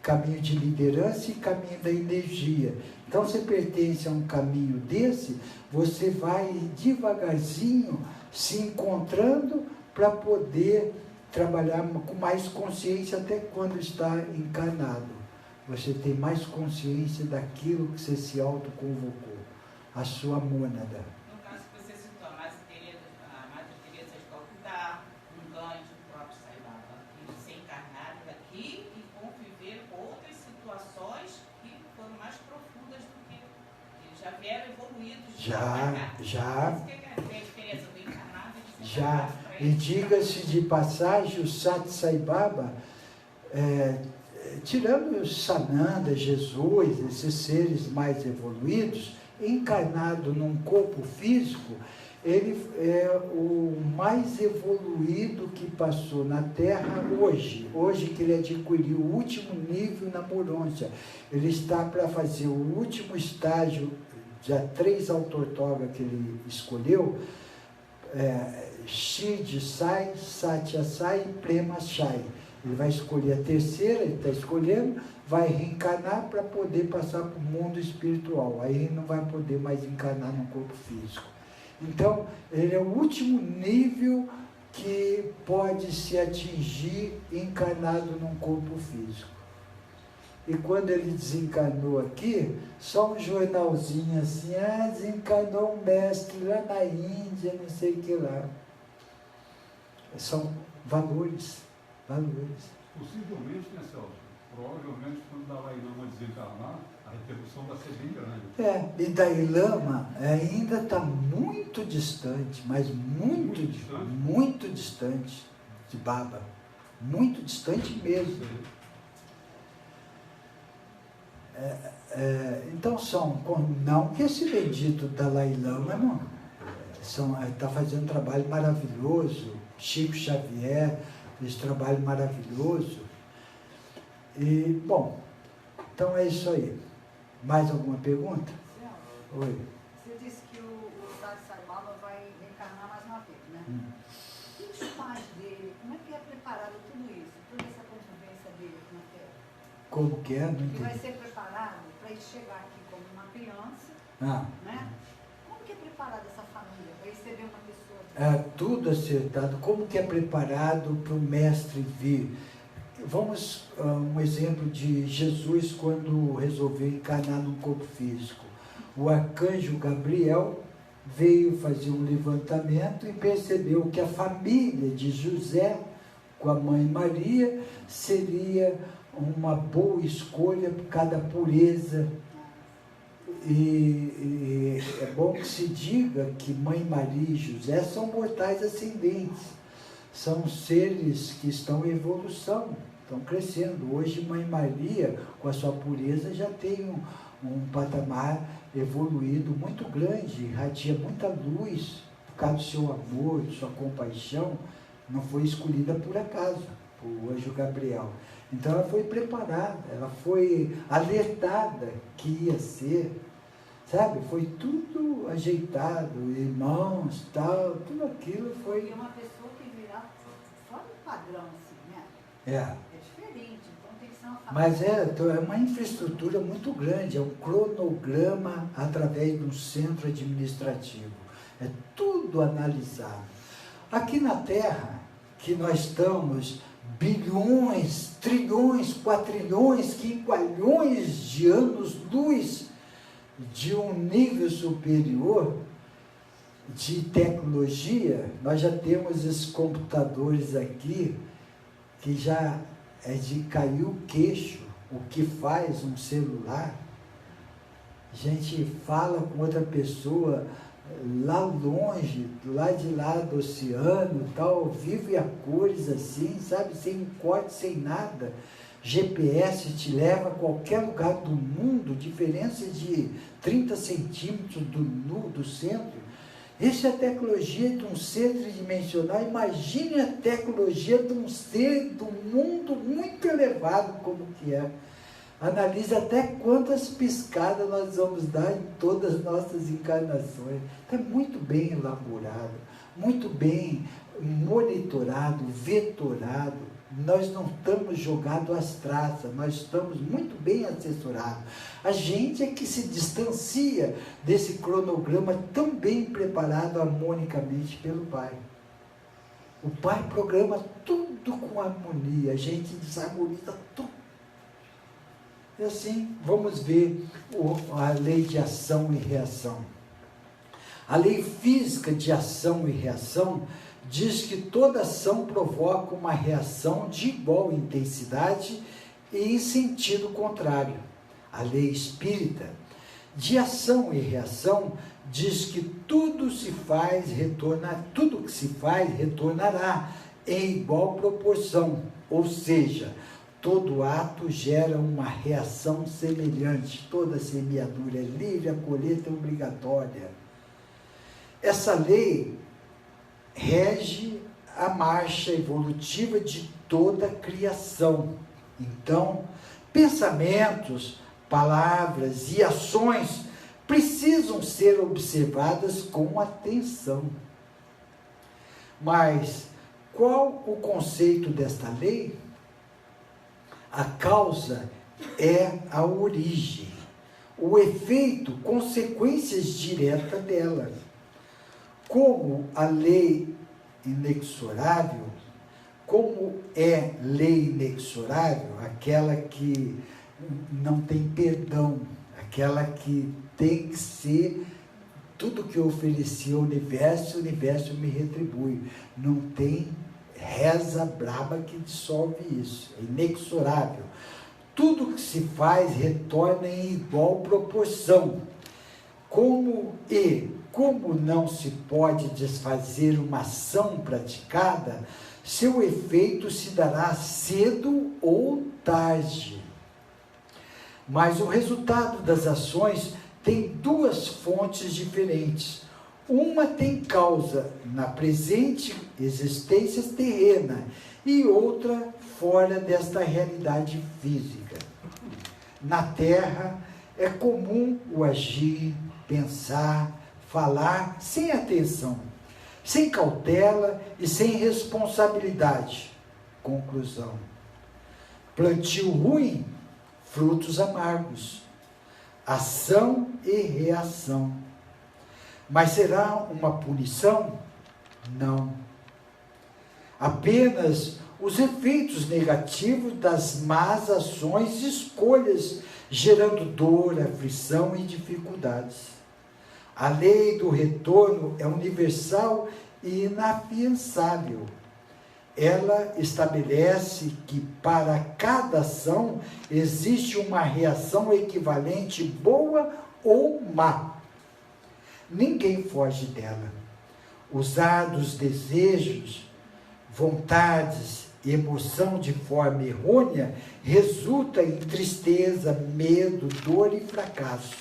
caminho de liderança e caminho da energia. Então, você pertence a um caminho desse, você vai devagarzinho se encontrando para poder trabalhar com mais consciência até quando está encarnado. Você tem mais consciência daquilo que você se autoconvocou, a sua mônada. No caso que você citou, a Madre Teresa de Calcutá, um ganho do próprio Sai Baba, eles se encarnaram aqui e conviveram com outras situações que foram mais profundas do que eles já vieram evoluídos. Já. Isso que é a diferença do encarnado e do Já. E diga-se de passagem, o Sat Sai Baba, tirando Sananda, Jesus, esses seres mais evoluídos, encarnado num corpo físico, ele é o mais evoluído que passou na Terra hoje que ele adquiriu o último nível na morôncia. Ele está para fazer o último estágio, já 3 autortoga que ele escolheu, Shid Sai, Satya Sai e Prema Sai. Ele vai escolher a terceira, ele está escolhendo, vai reencarnar para poder passar para o mundo espiritual. Aí ele não vai poder mais encarnar no corpo físico. Então, ele é o último nível que pode se atingir encarnado num corpo físico. E quando ele desencarnou aqui, só um jornalzinho assim, desencarnou um mestre lá na Índia, não sei o que lá. São valores. Possivelmente, né, Celso? Provavelmente, quando o Dalai Lama desencarnar, a repercussão vai ser bem grande. E Dalai Lama ainda está muito distante, mas muito distante de Baba. Muito distante mesmo. Então não que esse bendito Dalai Lama não está fazendo um trabalho maravilhoso, Chico Xavier, esse trabalho maravilhoso. E, bom, então é isso aí. Mais alguma pergunta? Oi. Você disse que o Sat Sai Baba vai reencarnar mais uma vez, né? E os pais dele, como é que é preparado tudo isso? Toda essa convivência dele aqui na Terra? Como que é? Não Ele vai entendi. ser preparado para ele chegar aqui como uma criança, né? Como que é preparada essa família para receber uma pessoa? Tudo acertado. Como que é preparado para o mestre vir? Vamos um exemplo de Jesus quando resolveu encarnar num corpo físico. O arcanjo Gabriel veio fazer um levantamento e percebeu que a família de José com a mãe Maria seria uma boa escolha por causa da pureza. E é bom que se diga que mãe Maria e José são mortais ascendentes. são seres que estão em evolução, estão crescendo. Hoje, Mãe Maria, com a sua pureza, já tem um patamar evoluído muito grande, irradia muita luz, por causa do seu amor, de sua compaixão. Não foi escolhida por acaso, o anjo Gabriel. Então ela foi preparada, ela foi alertada que ia ser, sabe? Foi tudo ajeitado, irmãos, tal, tudo aquilo foi... E uma pessoa que virá fora do padrão, assim, né? É. É diferente, então tem que ser uma Mas é uma infraestrutura muito grande, é um cronograma através de um centro administrativo. É tudo analisado. Aqui na Terra, que nós estamos bilhões, trilhões, quatrilhões, quinqualhões de anos-luz de um nível superior de tecnologia, nós já temos esses computadores aqui que já é de cair o queixo, o que faz um celular. A gente fala com outra pessoa lá longe, lá de lá do oceano, tal, vive a cores assim, sabe, sem corte, sem nada. GPS te leva a qualquer lugar do mundo, diferença de 30 centímetros do centro. Essa é a tecnologia de um ser tridimensional. Imagine a tecnologia de um ser do mundo muito elevado como que é. Analise até quantas piscadas nós vamos dar em todas as nossas encarnações. Está muito bem elaborado, muito bem monitorado, vetorado. Nós não estamos jogados às traças, nós estamos muito bem assessorados. A gente é que se distancia desse cronograma tão bem preparado harmonicamente pelo Pai. O Pai programa tudo com harmonia, a gente desarmoniza tudo. E assim, vamos ver a lei de ação e reação. A lei física de ação e reação diz que toda ação provoca uma reação de igual intensidade e em sentido contrário. A lei espírita de ação e reação diz que tudo que se faz retornará em igual proporção, ou seja, todo ato gera uma reação semelhante, toda semeadura é livre, a colheita é obrigatória. Essa lei rege a marcha evolutiva de toda a criação. Então, pensamentos, palavras e ações precisam ser observadas com atenção. Mas qual o conceito desta lei? A causa é a origem, o efeito, consequências diretas dela. Como a lei inexorável, como é lei inexorável, aquela que não tem perdão, aquela que tem que ser tudo que eu ofereci ao universo, o universo me retribui. Não tem reza braba que dissolve isso, é inexorável. Tudo que se faz retorna em igual proporção. Como não se pode desfazer uma ação praticada, seu efeito se dará cedo ou tarde. Mas o resultado das ações tem duas fontes diferentes. Uma tem causa na presente existência terrena e outra fora desta realidade física. Na Terra é comum o agir, pensar, falar sem atenção, sem cautela e sem responsabilidade. Conclusão: plantio ruim, frutos amargos, ação e reação. Mas será uma punição? Não. Apenas os efeitos negativos das más ações e escolhas, gerando dor, aflição e dificuldades. A lei do retorno é universal e inafiançável. Ela estabelece que para cada ação existe uma reação equivalente, boa ou má. Ninguém foge dela. Usar dos desejos vontades e emoção de forma errônea, resulta em tristeza, medo, dor e fracasso.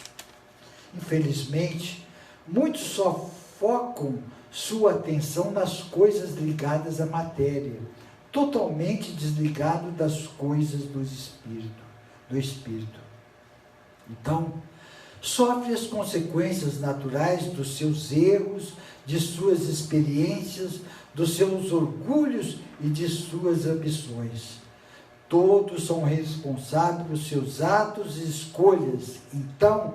Infelizmente, muitos só focam sua atenção nas coisas ligadas à matéria, totalmente desligado das coisas do espírito. Então, sofre as consequências naturais dos seus erros, de suas experiências, dos seus orgulhos e de suas ambições. Todos são responsáveis por seus atos e escolhas. Então,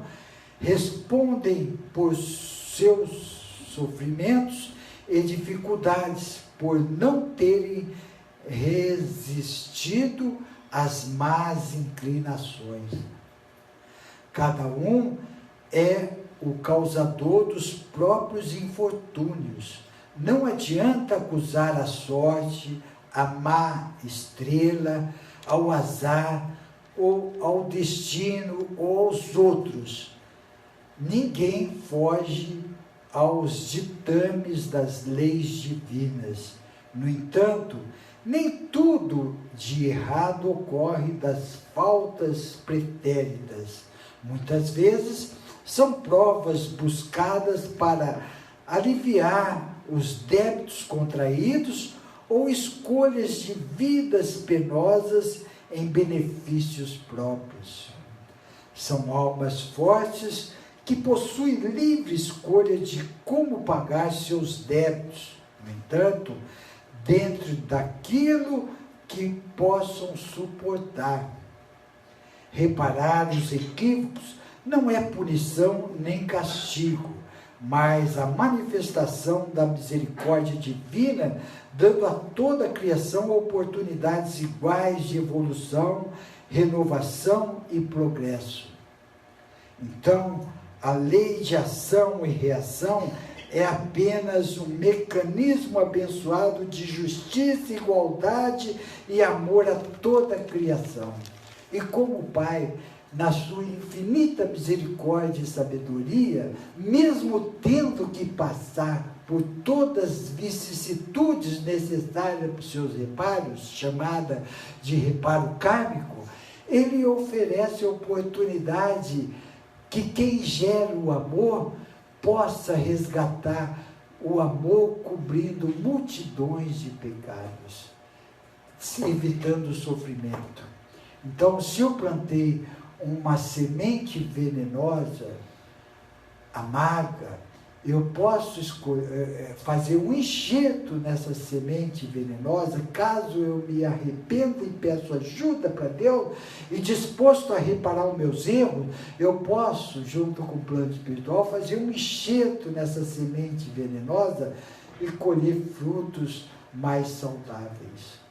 respondem por seus sofrimentos e dificuldades, por não terem resistido às más inclinações. Cada um é o causador dos próprios infortúnios. Não adianta acusar a sorte, a má estrela, ao azar, ou ao destino, ou aos outros. Ninguém foge aos ditames das leis divinas. No entanto, nem tudo de errado ocorre das faltas pretéritas. Muitas vezes são provas buscadas para aliviar os débitos contraídos ou escolhas de vidas penosas em benefícios próprios. São almas fortes que possuem livre escolha de como pagar seus débitos. No entanto, dentro daquilo que possam suportar. Reparar os equívocos não é punição nem castigo, mas a manifestação da misericórdia divina, dando a toda a criação oportunidades iguais de evolução, renovação e progresso. Então, a lei de ação e reação é apenas um mecanismo abençoado de justiça, igualdade e amor a toda a criação. E como o Pai, na sua infinita misericórdia e sabedoria, mesmo tendo que passar por todas as vicissitudes necessárias para os seus reparos, chamada de reparo kármico, ele oferece a oportunidade que quem gera o amor possa resgatar o amor cobrindo multidões de pecados, evitando o sofrimento. Então, se eu plantei uma semente venenosa, amarga, eu posso fazer um enxerto nessa semente venenosa, caso eu me arrependa e peço ajuda para Deus, e disposto a reparar os meus erros, eu posso, junto com o plano espiritual, fazer um enxerto nessa semente venenosa e colher frutos mais saudáveis.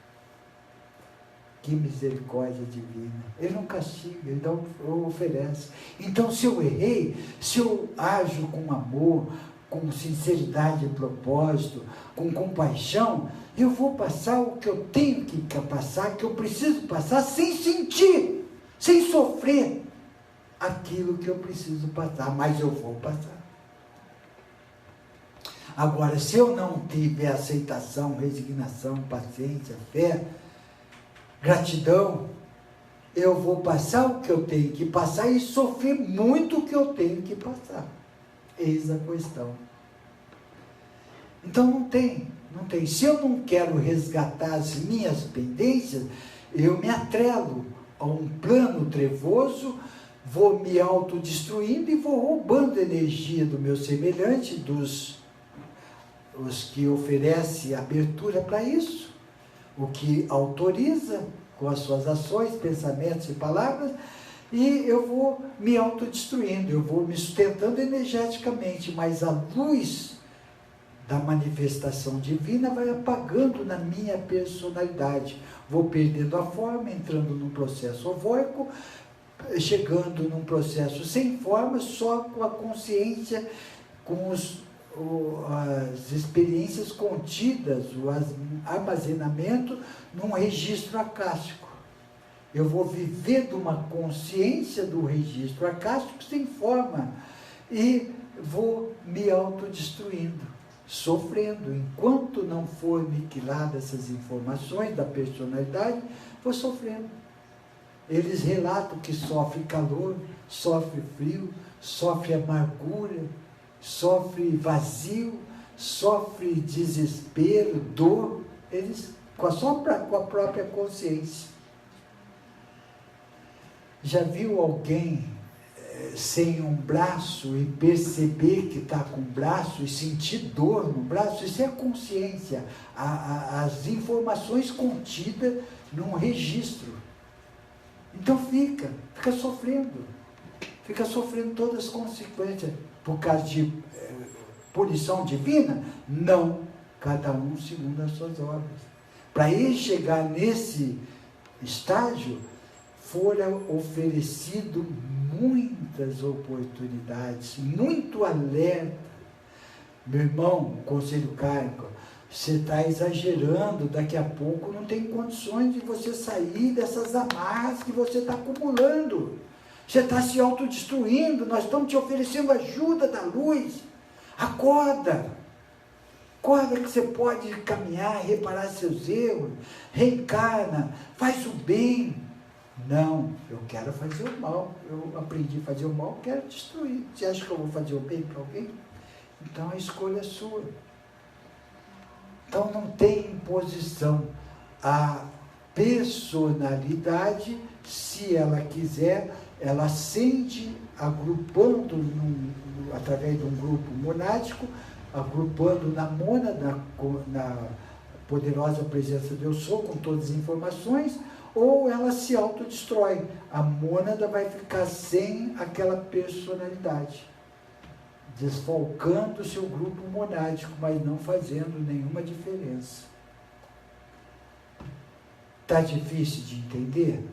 Que misericórdia divina. Ele não castiga, ele oferece. Então, se eu errei, se eu ajo com amor, com sinceridade e propósito, com compaixão, eu vou passar o que eu tenho que passar, que eu preciso passar, sem sentir, sem sofrer aquilo que eu preciso passar, mas eu vou passar. Agora, se eu não tiver aceitação, resignação, paciência, fé, gratidão, eu vou passar o que eu tenho que passar e sofrer muito o que eu tenho que passar. Eis a questão. Então não tem. Se eu não quero resgatar as minhas pendências, eu me atrelo a um plano trevoso, vou me autodestruindo e vou roubando energia do meu semelhante, os que oferecem abertura para isso, o que autoriza com as suas ações, pensamentos e palavras, e eu vou me autodestruindo, eu vou me sustentando energeticamente, mas a luz da manifestação divina vai apagando na minha personalidade. Vou perdendo a forma, entrando num processo ovóico, chegando num processo sem forma, só com a consciência, com as experiências contidas, o armazenamento num registro acástico. Eu vou viver de uma consciência do registro acástico sem forma e vou me autodestruindo. sofrendo. Enquanto não for aniquiladas essas informações da personalidade, vou sofrendo. Eles relatam que sofre calor, sofre frio, sofre amargura, sofre vazio, sofre desespero, dor, eles com a própria consciência. Já viu alguém sem um braço e perceber que está com o braço e sentir dor no braço? Isso é a consciência, as informações contidas num registro. Então fica sofrendo todas as consequências. Por causa de punição divina? Não, cada um segundo as suas obras. Para ele chegar nesse estágio, foram oferecido muitas oportunidades, muito alerta. Meu irmão, conselho kármico, você está exagerando, daqui a pouco não tem condições de você sair dessas amarras que você está acumulando. Você está se autodestruindo, nós estamos te oferecendo ajuda da luz. Acorda! Acorda que você pode caminhar, reparar seus erros, reencarna, faz o bem. Não, eu quero fazer o mal, eu aprendi a fazer o mal, quero destruir. Você acha que eu vou fazer o bem para alguém? Então a escolha é sua. Então não tem imposição. A personalidade, se ela quiser, ela ascende agrupando através de um grupo monádico, agrupando na mônada, na poderosa presença de Eu Sou, com todas as informações, ou ela se autodestrói. A mônada vai ficar sem aquela personalidade, desfalcando o seu grupo monádico, mas não fazendo nenhuma diferença. Está difícil de entender?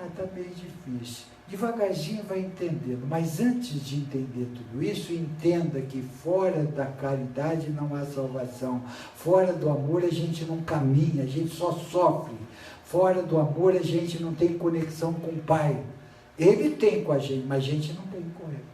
Está meio difícil. Devagarzinho vai entendendo, mas antes de entender tudo isso, entenda que fora da caridade não há salvação. Fora do amor a gente não caminha, a gente só sofre. Fora do amor a gente não tem conexão com o Pai. Ele tem com a gente, mas a gente não tem com Ele.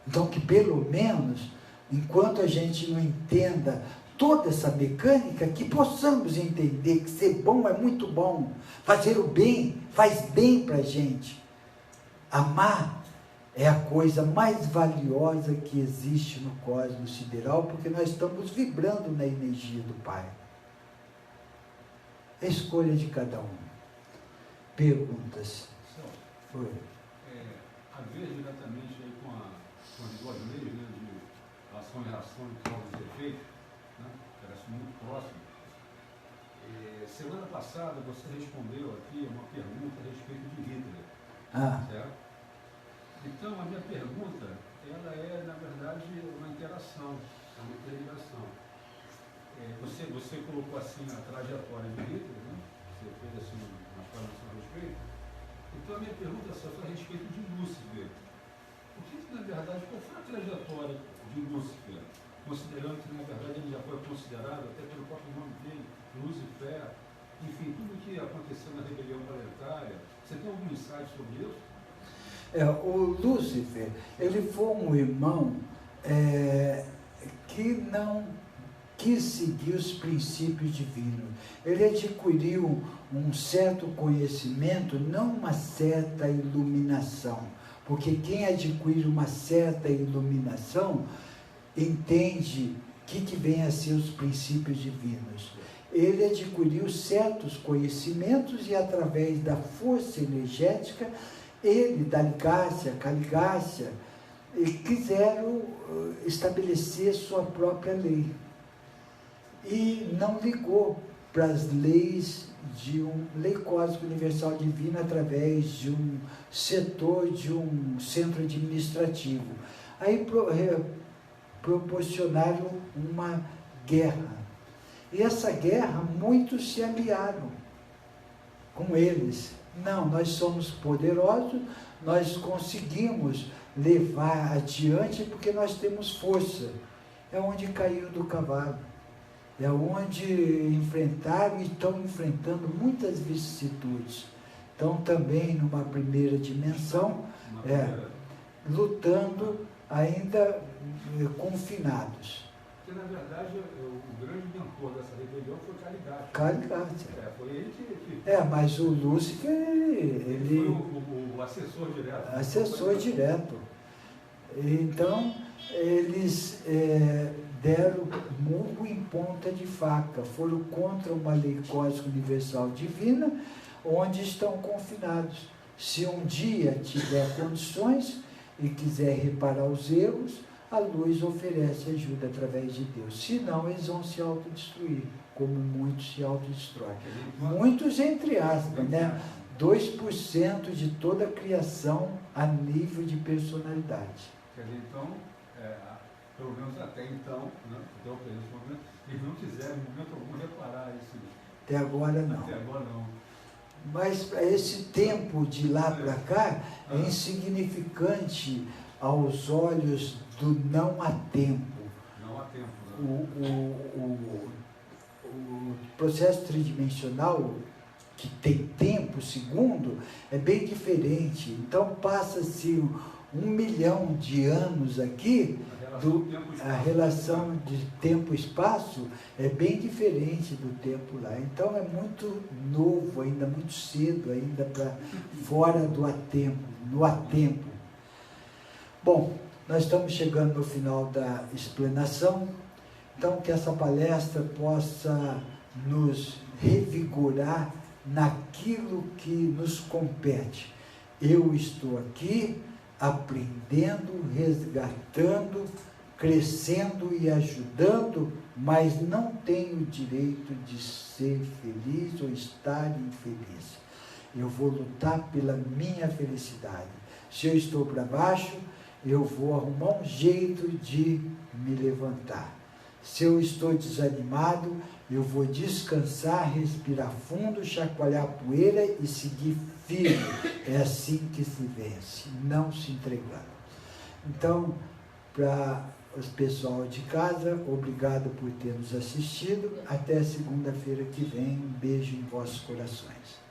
Então que pelo menos, enquanto a gente não entenda toda essa mecânica, que possamos entender que ser bom é muito bom, fazer o bem faz bem para a gente. Amar é a coisa mais valiosa que existe no cosmos sideral, porque nós estamos vibrando na energia do Pai. É a escolha de cada um. Perguntas? Foi. A ver diretamente aí com as duas leis, né, de ação e reação e causa e efeito, né, parece muito próximo. Semana passada você respondeu aqui uma pergunta a respeito de Hitler. Certo? Então, a minha pergunta, ela é, na verdade, uma interação, é uma interligação. Você colocou assim a trajetória de Hitler, né? Você fez assim uma explanação a respeito. Então, a minha pergunta é só a respeito de Lúcifer. O que, na verdade, qual foi a trajetória de Lúcifer? Considerando que, na verdade, ele já foi considerado, até pelo próprio nome dele, Lúcifer, enfim, tudo o que aconteceu na rebelião planetária. Você tem algum insight sobre isso? O Lúcifer, ele foi um irmão que não quis seguir os princípios divinos. Ele adquiriu um certo conhecimento, não uma certa iluminação. Porque quem adquire uma certa iluminação entende o que vem a ser os princípios divinos. Ele adquiriu certos conhecimentos e, através da força energética, ele, Daligácia, Caligácia, quiseram estabelecer sua própria lei. E não ligou para as leis de lei cósmica universal divina através de um setor, de um centro administrativo. Aí proporcionaram uma guerra. E essa guerra, muitos se aliaram com eles. Não, nós somos poderosos, nós conseguimos levar adiante porque nós temos força. É onde caiu do cavalo. É onde enfrentaram e estão enfrentando muitas vicissitudes. Estão também numa primeira dimensão, lutando ainda confinados. Porque, na verdade, o grande mentor dessa rebelião foi Caligarte. Caligarte. Foi ele que Mas o Lúcifer, ele foi o assessor direto. Assessor direto. Então, eles deram murro em ponta de faca, foram contra uma lei cósmica universal divina, onde estão confinados. Se um dia tiver condições e quiser reparar os erros, a luz oferece ajuda através de Deus. Se não, eles vão se autodestruir, como muitos se autodestroem. Muitos, entre aspas, né? 2% de toda a criação a nível de personalidade. Quer dizer, então, pelo menos até então, né, até esse momento, eles não quiseram, em momento algum, reparar isso. Até agora não. Até agora não. Mas esse tempo de lá para cá é insignificante aos olhos do não há tempo. Não há tempo, né? O processo tridimensional, que tem tempo, segundo, é bem diferente. Então passa-se 1 milhão de anos aqui, a relação de tempo e espaço é bem diferente do tempo lá. Então é muito novo ainda, muito cedo ainda para fora do tempo, no há tempo. Bom, nós estamos chegando no final da explanação, então que essa palestra possa nos revigorar naquilo que nos compete. Eu estou aqui aprendendo, resgatando, crescendo e ajudando, mas não tenho o direito de ser feliz ou estar infeliz. Eu vou lutar pela minha felicidade. Se eu estou para baixo, eu vou arrumar um jeito de me levantar. Se eu estou desanimado, eu vou descansar, respirar fundo, chacoalhar a poeira e seguir firme. É assim que se vence, não se entregando. Então, para o pessoal de casa, obrigado por ter nos assistido. Até segunda-feira que vem. Um beijo em vossos corações.